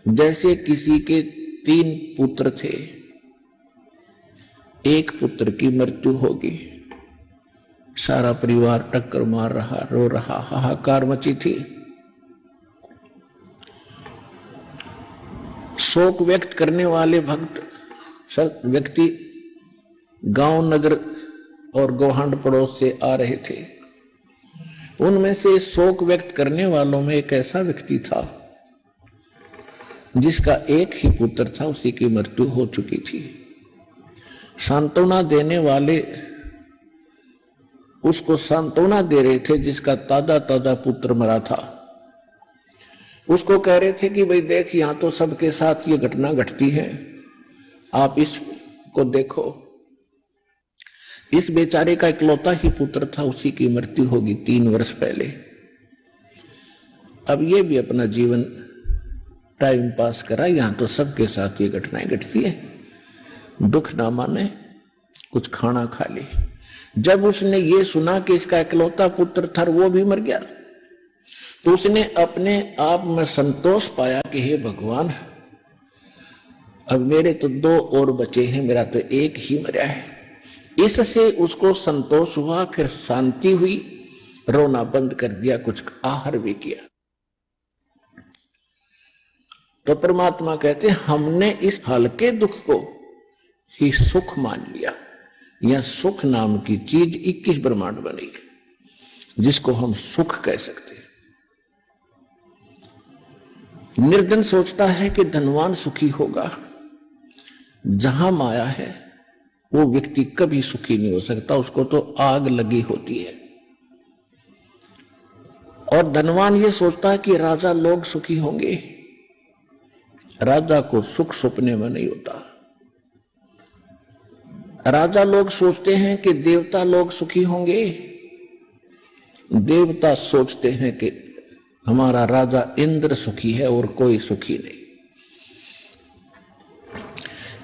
[SPEAKER 2] जैसे किसी के 3 पुत्र थे, एक पुत्र की मृत्यु होगी, सारा परिवार टक्कर मार रहा, रो रहा, हाहाकार मची थी। शोक व्यक्त करने वाले भक्त व्यक्ति गांव नगर और गोहांड पड़ोस से आ रहे थे। उनमें से शोक व्यक्त करने वालों में एक ऐसा व्यक्ति था जिसका एक ही पुत्र था, उसी की मृत्यु हो चुकी थी। सांत्वना देने वाले उसको सांत्वना दे रहे थे जिसका ताजा ताजा पुत्र मरा था। उसको कह रहे थे कि भाई देख, यहां तो सबके साथ ये घटना घटती है, आप इसको देखो। इस बेचारे का इकलौता ही पुत्र था, उसी की मृत्यु होगी 3 वर्ष पहले। अब ये भी अपना जीवन टाइम पास करा, यहां तो सबके साथ ये घटनाएं घटती है, दुख ना माने, कुछ खाना खा ले। जब उसने ये सुना कि इसका इकलौता पुत्र था वो भी मर गया, तो उसने अपने आप में संतोष पाया कि हे भगवान, अब मेरे तो 2 और बचे हैं, मेरा तो एक ही मरा है। इससे उसको संतोष हुआ, फिर शांति हुई, रोना बंद कर दिया, कुछ आहार भी किया। तो परमात्मा कहते हमने इस हल्के दुख को ही सुख मान लिया। यह सुख नाम की चीज 21 ब्रह्मांड बनी है जिसको हम सुख कह सकते हैं। निर्धन सोचता है कि धनवान सुखी होगा। जहां माया है वो व्यक्ति कभी सुखी नहीं हो सकता, उसको तो आग लगी होती है। और धनवान ये सोचता है कि राजा लोग सुखी होंगे। राजा को सुख सपने में नहीं होता। राजा लोग सोचते हैं कि देवता लोग सुखी होंगे। देवता सोचते हैं कि हमारा राजा इंद्र सुखी है और कोई सुखी नहीं।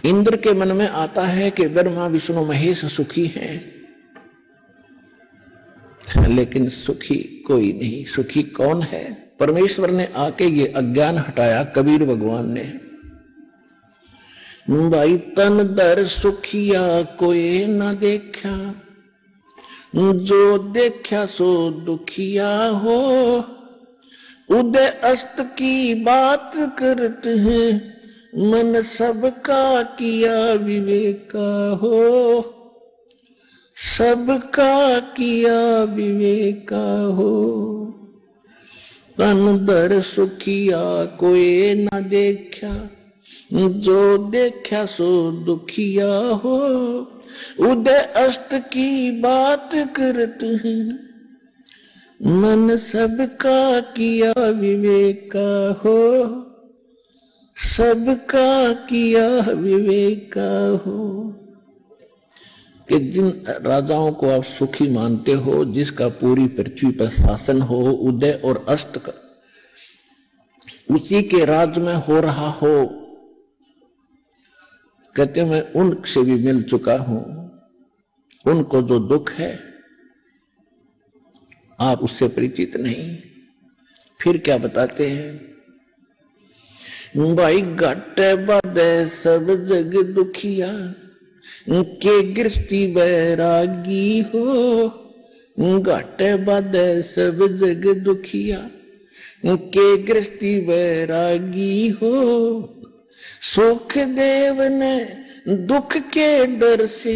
[SPEAKER 2] इंद्र के मन में आता है कि ब्रह्मा विष्णु महेश सुखी हैं, लेकिन सुखी कोई नहीं। सुखी कौन है? परमेश्वर ने आके ये अज्ञान हटाया, कबीर भगवान ने। भाई तन दर सुखिया कोई न देखा, जो देखा सो दुखिया हो। उदय अस्त की बात करते हैं, मन सबका किया विवेका हो। सबका किया विवेका हो। तन दर सुखिया कोई न देखा, जो देखा सो दुखिया हो। उदय अस्त की बात करते हैं, मन सबका किया विवेका हो। सबका किया विवेका हो। कि जिन राजाओं को आप सुखी मानते हो, जिसका पूरी पृथ्वी पर शासन हो, उदय और अस्त का उसी के राज में हो रहा हो, कहते मैं उनसे भी मिल चुका हूं। उनको जो दुख है आप उससे परिचित नहीं। फिर क्या बताते हैं? भाई घट बदे सब जग दुखिया, के गृहस्थी बैरागी हो। घट बदे सब जग दुखिया, के गृहस्थी बैरागी हो। सुख देव ने दुख के डर से,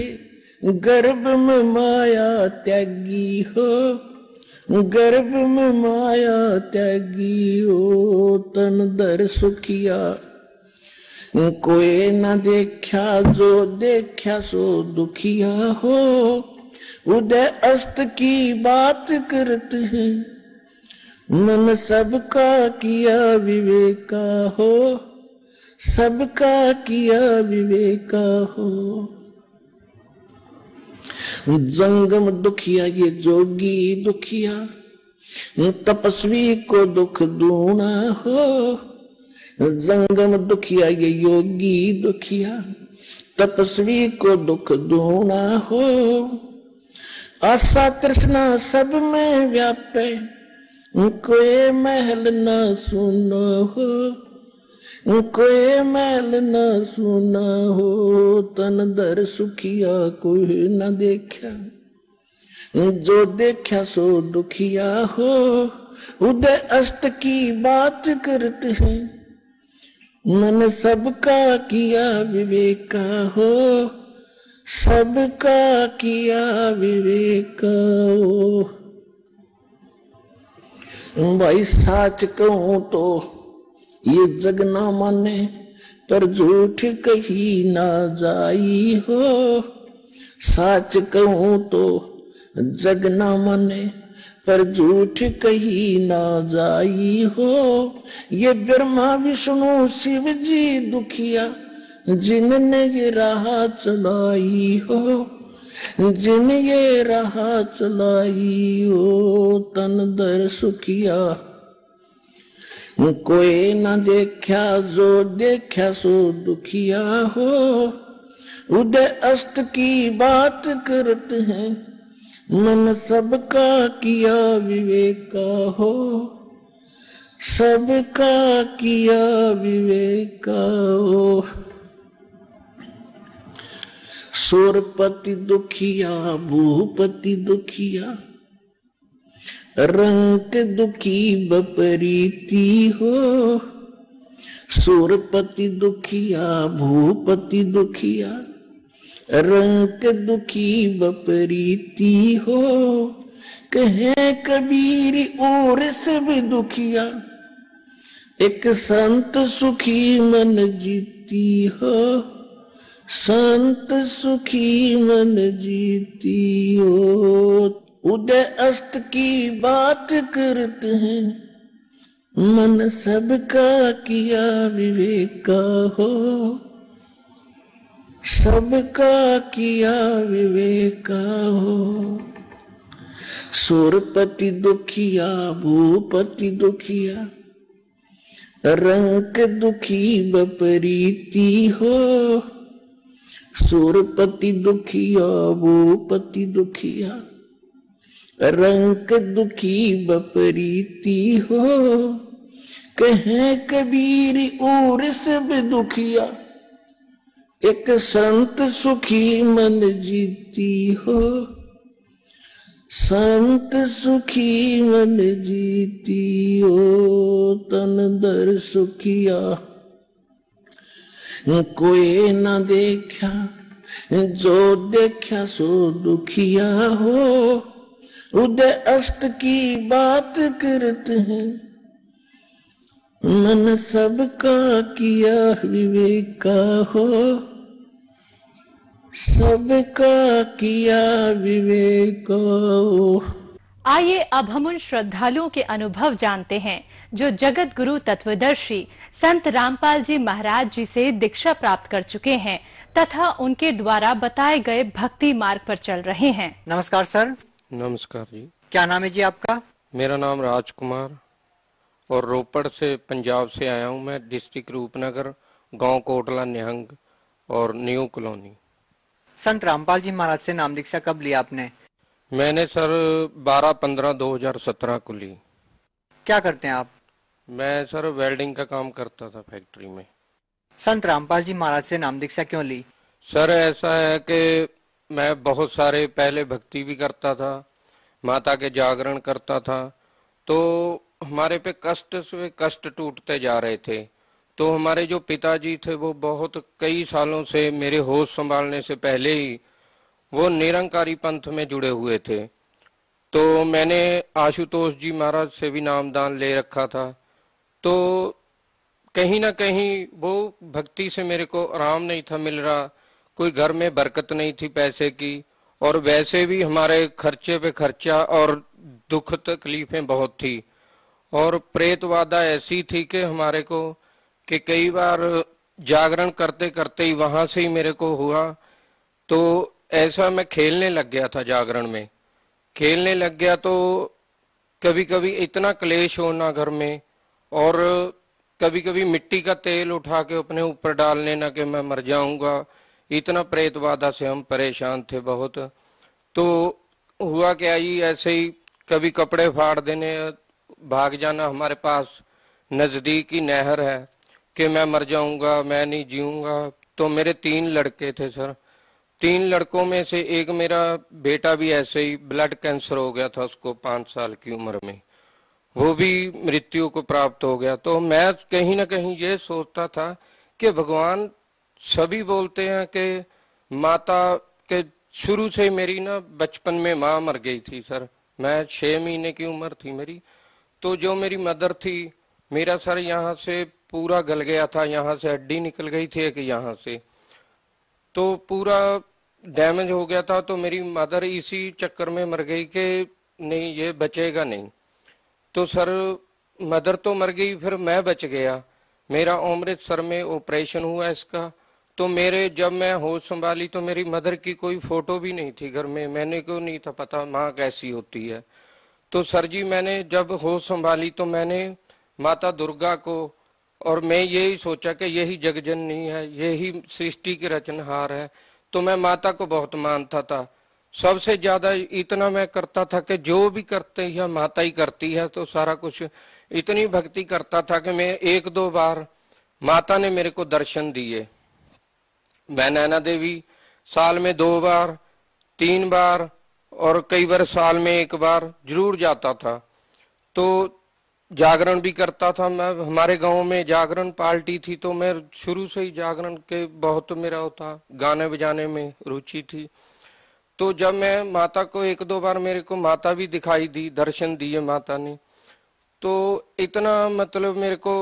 [SPEAKER 2] गर्भ में माया त्यागी हो। गर्भ में माया त्यागी हो। तन दर सुखिया कोई न देखा, जो देखा सो दुखिया हो। उदय अस्त की बात करते हैं, मन सबका किया विवेका हो। सबका किया विवेका हो। जंगम दुखिया ये जोगी दुखिया, तपस्वी को दुख दूना हो, जंगम दुखिया ये योगी दुखिया। तपस्वी को दुख दूना हो, आशा तृष्णा सब में व्यापे, कोई महल न सुनो हो, कोई महल न सुना हो। तन दर सुखिया कोई न देखा, जो देखा सो दुखिया हो। उदय अष्ट की बात करते हैं, मन सबका किया विवेका हो, सबका किया विवेका हो। भाई साच कहूं तो ये जग ना माने, पर झूठ कही ना जाई हो। साच कहूं तो जग ना माने, पर झूठ कही ना जाई हो। ये ब्रह्मा विष्णु शिव जी दुखिया, जिनने ये राह चलाई हो, जिन ये राह चलाई हो। तन दर सुखिया कोई ना देखा, जो देखा सो दुखिया हो। उदय अष्ट की बात करते हैं, मन सबका किया विवेका हो, सबका किया विवेका हो। सुरपति दुखिया भूपति दुखिया, रंग दुखी बपरीती हो। सुरपति दुखिया भूपति दुखिया, रंग दुखी बपरीती हो। कहे कबीर और से भी दुखिया, एक संत सुखी मन जीती हो, संत सुखी मन जीती हो। उदय अष्ट की बात करते हैं, मन सबका किया विवेका हो, सबका किया विवेका हो। सुरपति दुखिया भूपति दुखिया, रंग दुखी बपरीती हो। सुरपति दुखिया भूपति दुखिया, रंग दुखी बपरीती हो। कहे कबीर और सब दुखिया, एक संत सुखी मन जीती हो, संत सुखी मन जीती हो। तन दर सुखिया कोई ना देखा, जो देखा सो दुखिया हो। उदय अष्ट की बात करते हैं, मन सबका किया विवेका हो, सबका किया विवेका हो।
[SPEAKER 3] आइए अब हम उन श्रद्धालुओं के अनुभव जानते हैं जो जगत गुरु तत्वदर्शी संत रामपाल जी महाराज जी से दीक्षा प्राप्त कर चुके हैं तथा उनके द्वारा बताए गए भक्ति मार्ग पर चल रहे हैं।
[SPEAKER 4] नमस्कार सर।
[SPEAKER 5] नमस्कार जी।
[SPEAKER 4] क्या नाम है जी आपका?
[SPEAKER 5] मेरा नाम राजकुमार और रोपड़ से पंजाब से आया हूँ मैं, डिस्ट्रिक्ट रूपनगर, गांव कोटला निहंग और न्यू कॉलोनी।
[SPEAKER 4] संत रामपाल जी महाराज से नाम दीक्षा कब लिया आपने?
[SPEAKER 5] मैंने सर 12/15/2017 को ली।
[SPEAKER 4] क्या करते हैं आप?
[SPEAKER 5] मैं सर वेल्डिंग का काम करता था फैक्ट्री में।
[SPEAKER 4] संत रामपाल जी महाराज से नाम दीक्षा क्यों ली?
[SPEAKER 5] सर ऐसा है कि मैं बहुत सारे पहले भक्ति भी करता था, माता के जागरण करता था, तो हमारे पे कष्ट से कष्ट टूटते जा रहे थे। तो हमारे जो पिताजी थे वो बहुत कई सालों से, मेरे होश संभालने से पहले ही वो निरंकारी पंथ में जुड़े हुए थे। तो मैंने आशुतोष जी महाराज से भी नामदान ले रखा था। तो कहीं ना कहीं वो भक्ति से मेरे को आराम नहीं था मिल रहा, कोई घर में बरकत नहीं थी पैसे की, और वैसे भी हमारे खर्चे पे खर्चा और दुख तकलीफें बहुत थी। और प्रेतवादा ऐसी थी कि हमारे को कि कई बार जागरण करते करते ही वहां से ही मेरे को हुआ, तो ऐसा मैं खेलने लग गया था, जागरण में खेलने लग गया। तो कभी कभी इतना क्लेश होना घर में, और कभी कभी मिट्टी का तेल उठा के अपने ऊपर डाल लेना कि मैं मर जाऊंगा। इतना प्रेत बाधा से हम परेशान थे बहुत। तो हुआ क्या ही, ऐसे ही कभी कपड़े फाड़ देने, भाग जाना, हमारे पास नजदीक ही नहर है, कि मैं मर जाऊंगा, मैं नहीं जीऊंगा। तो मेरे 3 लड़के थे सर, 3 लड़कों में से एक मेरा बेटा भी ऐसे ही ब्लड कैंसर हो गया था उसको 5 साल की उम्र में, वो भी मृत्यु को प्राप्त हो गया। तो मैं कहीं ना कहीं ये सोचता था कि भगवान, सभी बोलते हैं कि माता के शुरू से मेरी ना बचपन में माँ मर गई थी सर, मैं 6 महीने की उम्र थी मेरी। तो जो मेरी मदर थी, मेरा सर यहाँ से पूरा गल गया था, यहाँ से हड्डी निकल गई थी एक यहाँ से, तो पूरा डैमेज हो गया था। तो मेरी मदर इसी चक्कर में मर गई कि नहीं ये बचेगा नहीं। तो सर मदर तो मर गई, फिर मैं बच गया। मेरा अमृतसर में ऑपरेशन हुआ इसका। तो मेरे जब मैं होश संभाली तो मेरी मदर की कोई फोटो भी नहीं थी घर में, मैंने को नहीं था पता माँ कैसी होती है। तो सर जी मैंने जब होश संभाली तो मैंने माता दुर्गा को, और मैं यही सोचा कि यही जगजननी है, यही सृष्टि के रचनहार है। तो मैं माता को बहुत मानता था, सबसे ज्यादा इतना मैं करता था कि जो भी करते है माता ही करती है, तो सारा कुछ इतनी भक्ति करता था कि मैं 1-2 बार माता ने मेरे को दर्शन दिए। मैं नैना देवी साल में 2 बार 3 बार और कई बार साल में 1 बार जरूर जाता था। तो जागरण भी करता था मैं, हमारे गांव में जागरण पार्टी थी, तो मैं शुरू से ही जागरण के बहुत मेरा होता, गाने बजाने में रुचि थी। तो जब मैं माता को 1-2 बार मेरे को माता भी दिखाई दी, दर्शन दिए माता ने, तो इतना मतलब मेरे को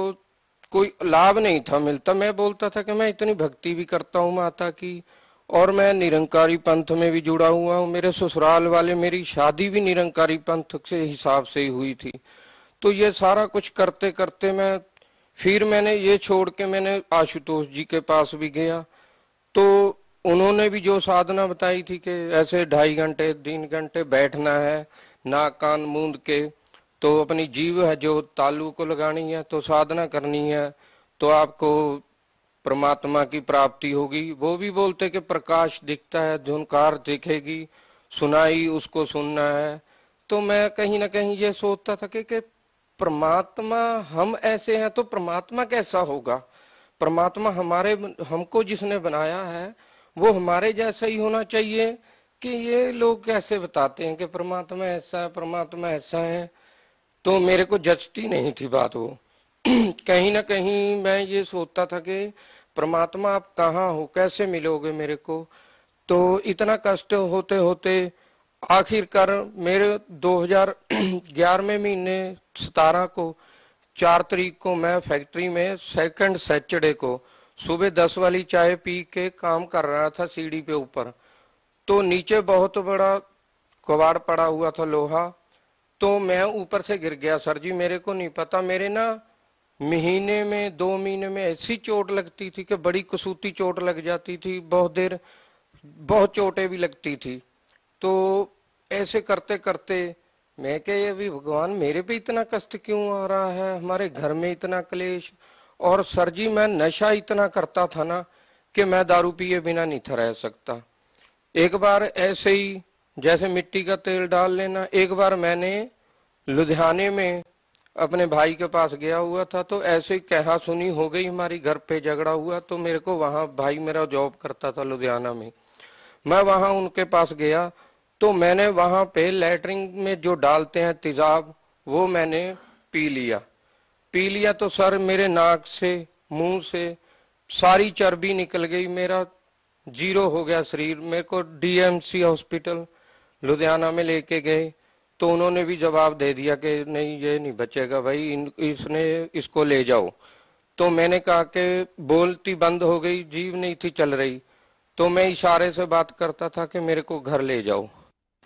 [SPEAKER 5] कोई लाभ नहीं था मिलता। मैं बोलता था कि मैं इतनी भक्ति भी करता हूँ माता की, और मैं निरंकारी पंथ में भी जुड़ा हुआ हूँ। मेरे ससुराल वाले, मेरी शादी भी निरंकारी पंथ के हिसाब से ही हुई थी। तो ये सारा कुछ करते करते फिर मैंने ये छोड़ के मैंने आशुतोष जी के पास भी गया। तो उन्होंने भी जो साधना बताई थी कि ऐसे 2.5 घंटे 3 घंटे बैठना है, नाक कान मूंद के, तो अपनी जीव है जो तालू को लगानी है, तो साधना करनी है, तो आपको परमात्मा की प्राप्ति होगी। वो भी बोलते कि प्रकाश दिखता है, झुनकार दिखेगी, सुनाई उसको सुनना है। तो मैं कहीं ना कहीं ये सोचता था कि परमात्मा हम ऐसे हैं तो परमात्मा कैसा होगा, परमात्मा हमको जिसने बनाया है वो हमारे जैसा ही होना चाहिए, कि ये लोग कैसे बताते हैं कि परमात्मा ऐसा है, परमात्मा ऐसा है। तो मेरे को जचती नहीं थी बात वो। कहीं ना कहीं मैं ये सोचता था कि परमात्मा आप कहाँ हो, कैसे मिलोगे मेरे को। तो इतना कष्ट होते होते आखिरकार मेरे 2011 महीने 17 को 4 तारीख को मैं फैक्ट्री में सेकंड सैटरडे को सुबह 10 वाली चाय पी के काम कर रहा था सीढ़ी पे ऊपर। तो नीचे बहुत बड़ा कबाड़ पड़ा हुआ था लोहा, तो मैं ऊपर से गिर गया सर जी। मेरे को नहीं पता, मेरे ना महीने में 2 महीने में ऐसी चोट लगती थी कि बड़ी कसूती चोट लग जाती थी, बहुत देर बहुत चोटें भी लगती थी। तो ऐसे करते करते मैं कह अभी भगवान मेरे पे इतना कष्ट क्यों आ रहा है, हमारे घर में इतना क्लेश। और सर जी मैं नशा इतना करता था ना कि मैं दारू पिए बिना नहीं था रह सकता। एक बार ऐसे ही जैसे मिट्टी का तेल डाल लेना, एक बार मैंने लुधियाने में अपने भाई के पास गया हुआ था, तो ऐसे ही कहा सुनी हो गई, हमारी घर पे झगड़ा हुआ। तो मेरे को वहां, भाई मेरा जॉब करता था लुधियाना में, मैं वहां उनके पास गया, तो मैंने वहां पे लैटरिन में जो डालते हैं तेजाब, वो मैंने पी लिया। तो सर मेरे नाक से मुंह से सारी चर्बी निकल गई, मेरा 0 हो गया शरीर। मेरे को डीएमसी हॉस्पिटल लुधियाना में लेके गए, तो उन्होंने भी जवाब दे दिया कि नहीं ये नहीं बचेगा भाई, इसको ले जाओ। तो मैंने कहा कि बोलती बंद हो गई, जीभ नहीं थी चल रही, तो मैं इशारे से बात करता था कि मेरे को घर ले जाओ।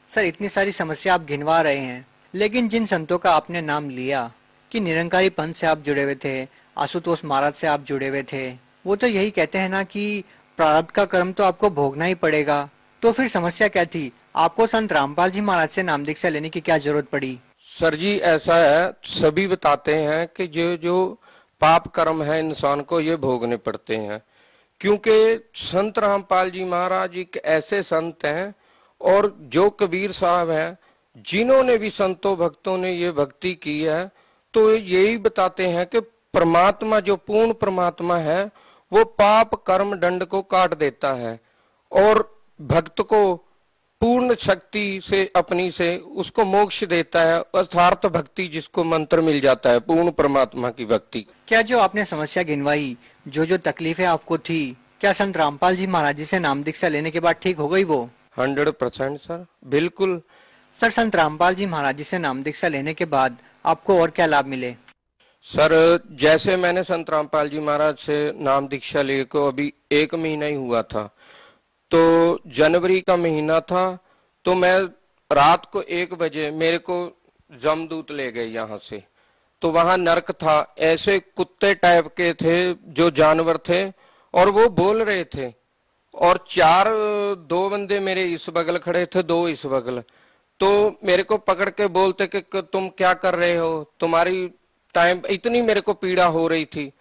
[SPEAKER 4] सर इतनी सारी समस्या आप गिनवा रहे हैं, लेकिन जिन संतों का आपने नाम लिया कि निरंकारी पंथ से आप जुड़े हुए थे, आशुतोष महाराज से आप जुड़े हुए थे, वो तो यही कहते हैं ना कि प्रारब्ध का कर्म तो आपको भोगना ही पड़ेगा। तो फिर समस्या क्या थी, आपको संत रामपाल जी महाराज से नाम दीक्षा लेने की क्या जरूरत पड़ी?
[SPEAKER 5] सर जी ऐसा है, सभी बताते हैं कि जो जो पाप कर्म है इंसान को ये भोगने पड़ते हैं, क्योंकि संत रामपाल जी महाराज एक ऐसे संत हैं और जो कबीर साहब हैं जिन्होंने भी संतों भक्तों ने ये भक्ति की है, तो यही बताते हैं कि परमात्मा जो पूर्ण परमात्मा है वो पाप कर्म दंड को काट देता है और भक्त को पूर्ण शक्ति से अपनी से उसको मोक्ष देता है, अर्थात भक्ति जिसको मंत्र मिल जाता है पूर्ण परमात्मा की भक्ति।
[SPEAKER 4] क्या जो आपने समस्या गिनवाई, जो तकलीफें आपको थी, क्या संत रामपाल जी महाराज जी से नाम दीक्षा लेने के बाद ठीक हो गई वो?
[SPEAKER 5] 100% सर, बिल्कुल।
[SPEAKER 4] सर, संत रामपाल जी महाराज जी से नाम दीक्षा लेने के बाद आपको और क्या लाभ मिले?
[SPEAKER 5] सर जैसे मैंने संत रामपाल जी महाराज से नाम दीक्षा ले को अभी 1 महीना ही हुआ था, तो जनवरी का महीना था, तो मैं रात को 1 बजे मेरे को जमदूत ले गए यहाँ से, तो वहां नरक था, ऐसे कुत्ते टाइप के थे जो जानवर थे और वो बोल रहे थे और 2 बंदे मेरे इस बगल खड़े थे, 2 इस बगल, तो मेरे को पकड़ के बोलते कि तुम क्या कर रहे हो, तुम्हारी टाइम, इतनी मेरे को पीड़ा हो रही थी।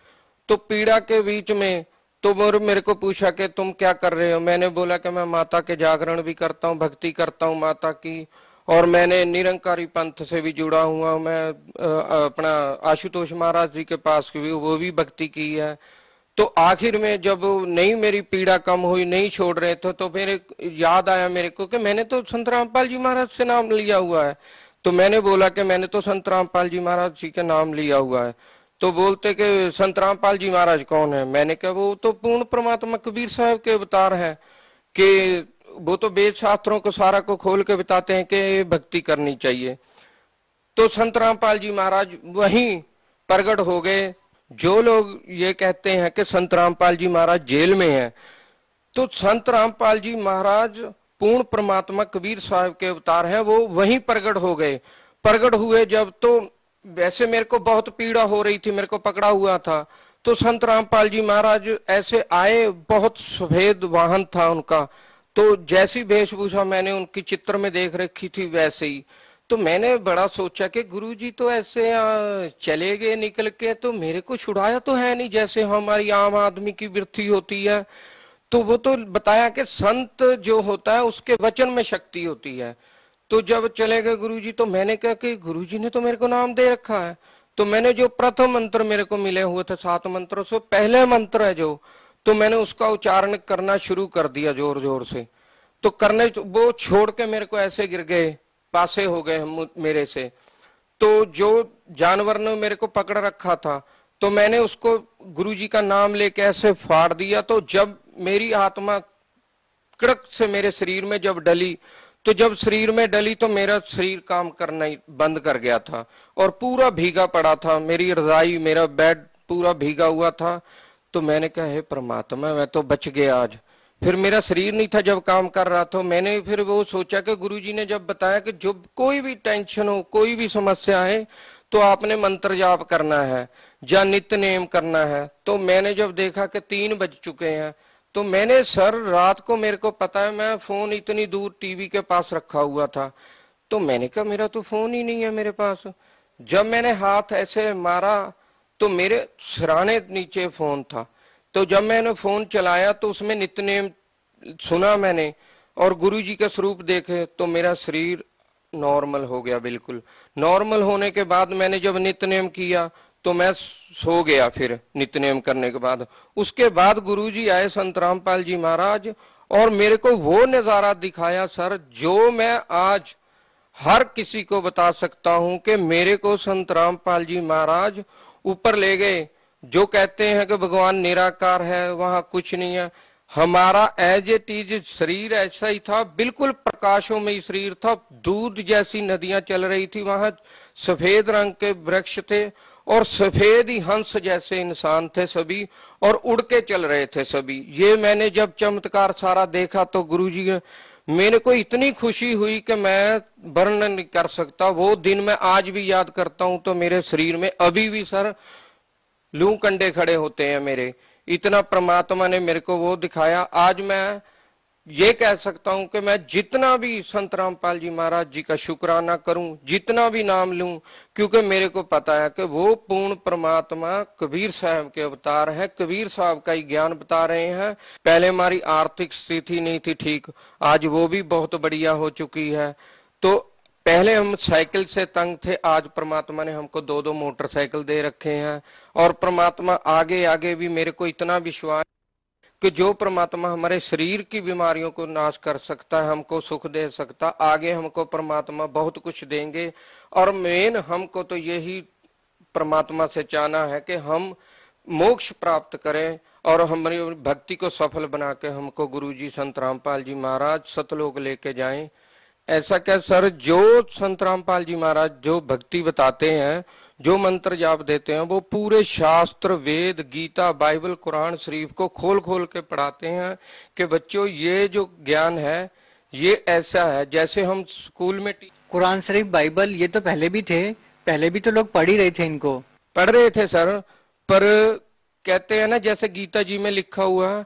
[SPEAKER 5] तो पीड़ा के बीच में तो मेरे को पूछा कि तुम क्या कर रहे हो, मैंने बोला कि मैं माता के जागरण भी करता हूँ, भक्ति करता हूँ माता की, और मैंने निरंकारी पंथ से भी जुड़ा हुआ, मैं अपना आशुतोष महाराज जी के पास भी वो भी भक्ति की है। तो आखिर में जब नहीं मेरी पीड़ा कम हुई, नहीं छोड़ रहे थे, तो फिर याद आया मेरे को कि मैंने तो संत रामपाल जी महाराज से नाम लिया हुआ है। तो मैंने बोला कि मैंने तो संत रामपाल जी महाराज जी के नाम लिया हुआ है। तो बोलते कि संत रामपाल जी महाराज कौन है? मैंने कहा वो तो पूर्ण परमात्मा कबीर साहब के अवतार हैं, कि वो तो वेद शास्त्रों को सारा को खोल के बताते हैं कि भक्ति करनी चाहिए। तो संत रामपाल जी महाराज वहीं प्रकट हो गए। जो लोग ये कहते हैं कि संत रामपाल जी महाराज जेल में हैं, तो संत रामपाल जी महाराज पूर्ण परमात्मा कबीर साहब के अवतार हैं, वो वहीं प्रकट हो गए। प्रकट हुए जब, तो वैसे मेरे को बहुत पीड़ा हो रही थी, मेरे को पकड़ा हुआ था, तो संत रामपाल जी महाराज ऐसे आए, बहुत सफेद वाहन था उनका, तो जैसी वेशभूषा मैंने उनकी चित्र में देख रखी थी वैसे ही। तो मैंने बड़ा सोचा कि गुरुजी तो ऐसे चले गए निकल के, तो मेरे को छुड़ाया तो है नहीं जैसे हमारी आम आदमी की वृत्ति होती है। तो वो तो बताया कि संत जो होता है उसके वचन में शक्ति होती है। तो जब चले गए गुरुजी, तो मैंने कहा कि गुरुजी ने तो मेरे को नाम दे रखा है। तो मैंने जो प्रथम मंत्र मेरे को मिले हुए थे 7 मंत्रों से पहले मंत्र है जो, तो मैंने उसका उच्चारण करना शुरू कर दिया जोर जोर से। तो करने वो छोड़ के मेरे को ऐसे गिर गए, पासे हो गए मेरे से। तो जो जानवर ने मेरे को पकड़ रखा था, तो मैंने उसको गुरुजी का नाम लेके ऐसे फाड़ दिया। तो जब मेरी आत्मा कड़क से मेरे शरीर में जब डली, तो जब शरीर में डली तो मेरा शरीर काम करना ही बंद कर गया था और पूरा भीगा पड़ा था, मेरी रजाई मेरा बेड पूरा भीगा हुआ था। तो मैंने कहा हे परमात्मा, मैं तो बच गया आज। फिर मेरा शरीर नहीं था जब काम कर रहा था। मैंने फिर वो सोचा कि गुरुजी ने जब बताया कि जब कोई भी टेंशन हो, कोई भी समस्या है, तो आपने मंत्र जाप करना है या नित्य नेम करना है। तो मैंने जब देखा कि 3 बज चुके हैं, तो मैंने सर रात को, मेरे को पता है मैं फोन इतनी दूर टीवी के पास रखा हुआ था, तो मैंने कहा मेरा तो फोन ही नहीं है मेरे पास। जब मैंने हाथ ऐसे मारा तो मेरे सिराने नीचे फोन था। तो जब मैंने फोन चलाया तो उसमें नित्य नेम सुना मैंने और गुरुजी के स्वरूप देखे, तो मेरा शरीर नॉर्मल हो गया। बिल्कुल नॉर्मल होने के बाद मैंने जब नित्य नेम किया तो मैं सो गया। फिर नित्य नेम करने के बाद, उसके बाद गुरुजी आए संत रामपाल जी महाराज और मेरे को वो नजारा दिखाया सर, जो मैं आज हर किसी को बता सकता हूं कि मेरे को संत रामपाल जी महाराज ऊपर ले गए। जो कहते हैं कि भगवान निराकार है, वहां कुछ नहीं है। हमारा एज इट इज शरीर ऐसा ही था, बिल्कुल प्रकाशों में ही शरीर था, दूध जैसी नदियां चल रही थी, वहां सफेद रंग के वृक्ष थे और सफेद ही हंस जैसे इंसान थे सभी, और उड़ के चल रहे थे सभी। ये मैंने जब चमत्कार सारा देखा तो गुरुजी मेरे को इतनी खुशी हुई कि मैं वर्णन नहीं कर सकता। वो दिन मैं आज भी याद करता हूं तो मेरे शरीर में अभी भी सर लू कंडे खड़े होते हैं मेरे। इतना परमात्मा ने मेरे को वो दिखाया। आज मैं ये कह सकता हूं कि मैं जितना भी संत रामपाल जी महाराज जी का शुक्राना करूं, जितना भी नाम लूं, क्योंकि मेरे को पता है कि वो पूर्ण परमात्मा कबीर साहब के अवतार हैं। कबीर साहब का ही ज्ञान बता रहे हैं। पहले हमारी आर्थिक स्थिति नहीं थी ठीक, आज वो भी बहुत बढ़िया हो चुकी है। तो पहले हम साइकिल से तंग थे, आज परमात्मा ने हमको 2-2 मोटरसाइकिल दे रखे हैं। और परमात्मा आगे आगे भी, मेरे को इतना विश्वास कि जो परमात्मा हमारे शरीर की बीमारियों को नाश कर सकता है, हमको सुख दे सकता, आगे हमको परमात्मा बहुत कुछ देंगे। और मेन हमको तो यही परमात्मा से चाहना है कि हम मोक्ष प्राप्त करें और हमारी भक्ति को सफल बना के हमको गुरुजी संत रामपाल जी महाराज सतलोक लेके जाएं। ऐसा क्या सर, जो संत रामपाल जी महाराज जो भक्ति बताते हैं, जो मंत्र जाप देते हैं, वो पूरे शास्त्र, वेद, गीता, बाइबल, कुरान शरीफ को खोल खोल के पढ़ाते हैं कि बच्चों ये जो ज्ञान है ये ऐसा है जैसे हम स्कूल में
[SPEAKER 4] कुरान शरीफ, बाइबल ये तो पहले भी थे, पहले भी तो लोग पढ़ ही रहे थे, इनको
[SPEAKER 5] पढ़ रहे थे सर। पर कहते हैं ना, जैसे गीता जी में लिखा हुआ है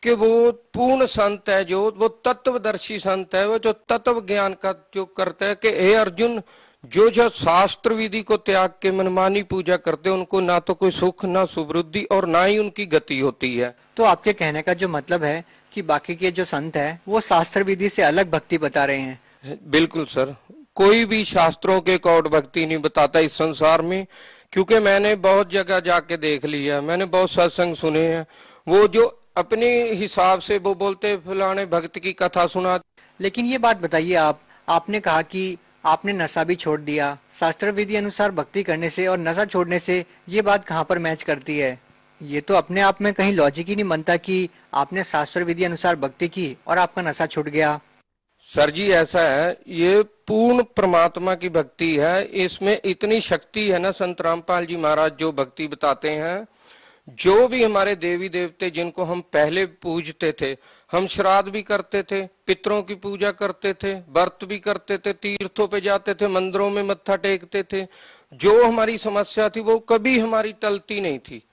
[SPEAKER 5] कि वो पूर्ण संत है, जो वो तत्वदर्शी संत है, वो जो तत्व ज्ञान का जो करता है कि हे अर्जुन, जो जो शास्त्र विधि को त्याग के मनमानी पूजा करते हैं, उनको ना तो कोई सुख, ना सुवृद्धि और ना ही उनकी गति होती है।
[SPEAKER 4] तो आपके कहने का जो मतलब है कि बाकी के जो संत है वो शास्त्र विधि से अलग भक्ति बता रहे हैं?
[SPEAKER 5] बिल्कुल सर, कोई भी शास्त्रों के अकॉर्ड भक्ति नहीं बताता इस संसार में, क्योंकि मैंने बहुत जगह जाके देख लिया, मैंने बहुत सत्संग सुने हैं। वो जो अपने हिसाब से वो बोलते फलाने भक्त की कथा सुना।
[SPEAKER 4] लेकिन ये बात बताइए, आपने कहा कि आपने नशा भी छोड़ दिया, शास्त्र विधि अनुसार भक्ति करने से और नशा छोड़ने से ये बात कहाँ पर मैच करती है? ये तो अपने आप में कहीं लॉजिक ही नहीं बनता कि आपने शास्त्र विधि अनुसार भक्ति की और आपका नशा छूट गया।
[SPEAKER 5] सर जी ऐसा है, ये पूर्ण परमात्मा की भक्ति है, इसमें इतनी शक्ति है ना। संत रामपाल जी महाराज जो भक्ति बताते हैं, जो भी हमारे देवी देवते जिनको हम पहले पूजते थे, हम श्राद्ध भी करते थे, पितरों की पूजा करते थे, व्रत भी करते थे, तीर्थों पे जाते थे, मंदिरों में मत्था टेकते थे, जो हमारी समस्या थी वो कभी हमारी टलती नहीं थी।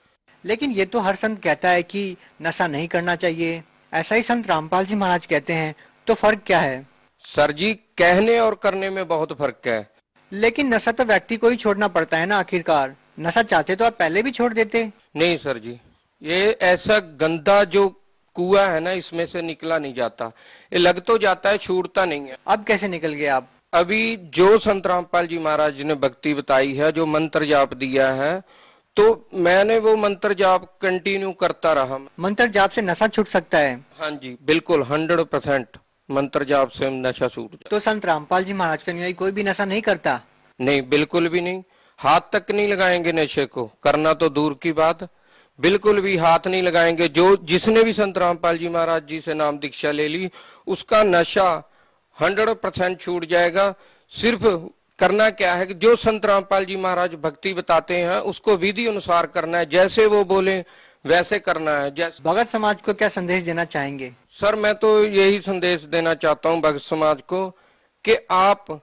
[SPEAKER 4] लेकिन ये तो हर संत कहता है कि नशा नहीं करना चाहिए, ऐसा ही संत रामपाल जी महाराज कहते हैं, तो फर्क क्या है?
[SPEAKER 5] सर जी, कहने और करने में बहुत फर्क है।
[SPEAKER 4] लेकिन नशा तो व्यक्ति को ही छोड़ना पड़ता है ना आखिरकार। नशा चाहते तो आप पहले भी छोड़ देते।
[SPEAKER 5] नहीं सर जी, ये ऐसा गंदा जो कुआं है ना, इसमें से निकला नहीं जाता, ये लग तो जाता है, छूटता नहीं है।
[SPEAKER 4] अब कैसे निकल गए आप?
[SPEAKER 5] अभी जो संत रामपाल जी महाराज ने भक्ति बताई है, जो मंत्र जाप दिया है, तो मैंने वो मंत्र जाप कंटिन्यू करता रहा।
[SPEAKER 4] मंत्र जाप से नशा छूट सकता है?
[SPEAKER 5] हाँ जी बिल्कुल, 100% मंत्र जाप से नशा छूट जाता।
[SPEAKER 4] तो संत रामपाल जी महाराज का अनुयायी कोई भी नशा नहीं करता?
[SPEAKER 5] नहीं, बिल्कुल भी नहीं, हाथ तक नहीं लगाएंगे नशे को, करना तो दूर की बात, बिल्कुल भी हाथ नहीं लगाएंगे। जो जिसने भी संत रामपाल जी महाराज जी से नाम दीक्षा ले ली, उसका नशा 100% छूट जाएगा। सिर्फ करना क्या है कि जो संत रामपाल जी महाराज भक्ति बताते हैं उसको विधि अनुसार करना है, जैसे वो बोले वैसे करना है। जैसे
[SPEAKER 4] भगत समाज को क्या संदेश देना चाहेंगे?
[SPEAKER 5] सर मैं तो यही संदेश देना चाहता हूँ भगत समाज को कि आप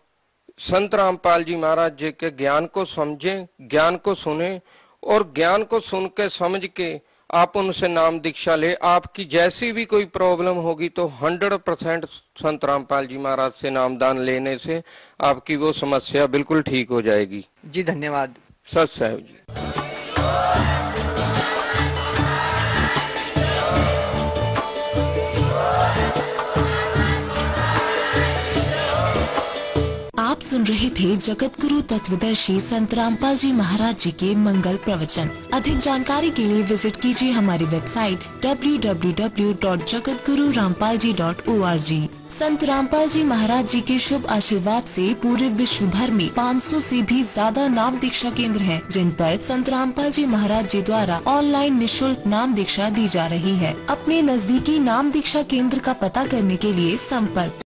[SPEAKER 5] संत रामपाल जी महाराज जी के ज्ञान को समझें, ज्ञान को सुने और ज्ञान को सुन के समझ के आप उनसे नाम दीक्षा ले। आपकी जैसी भी कोई प्रॉब्लम होगी तो 100% संत रामपाल जी महाराज से नामदान लेने से आपकी वो समस्या बिल्कुल ठीक हो जाएगी।
[SPEAKER 4] जी धन्यवाद।
[SPEAKER 5] सच साहब जी।
[SPEAKER 6] आप सुन रहे थे जगत गुरु तत्वदर्शी संत रामपाल जी महाराज जी के मंगल प्रवचन। अधिक जानकारी के लिए विजिट कीजिए हमारी वेबसाइट www.jagatgururampalji.org। संत रामपाल जी महाराज जी के शुभ आशीर्वाद से पूरे विश्व भर में 500 से भी ज्यादा नाम दीक्षा केंद्र हैं, जिन पर संत रामपाल जी महाराज जी द्वारा ऑनलाइन निशुल्क नाम दीक्षा दी जा रही है। अपने नजदीकी नाम दीक्षा केंद्र का पता करने के लिए संपर्क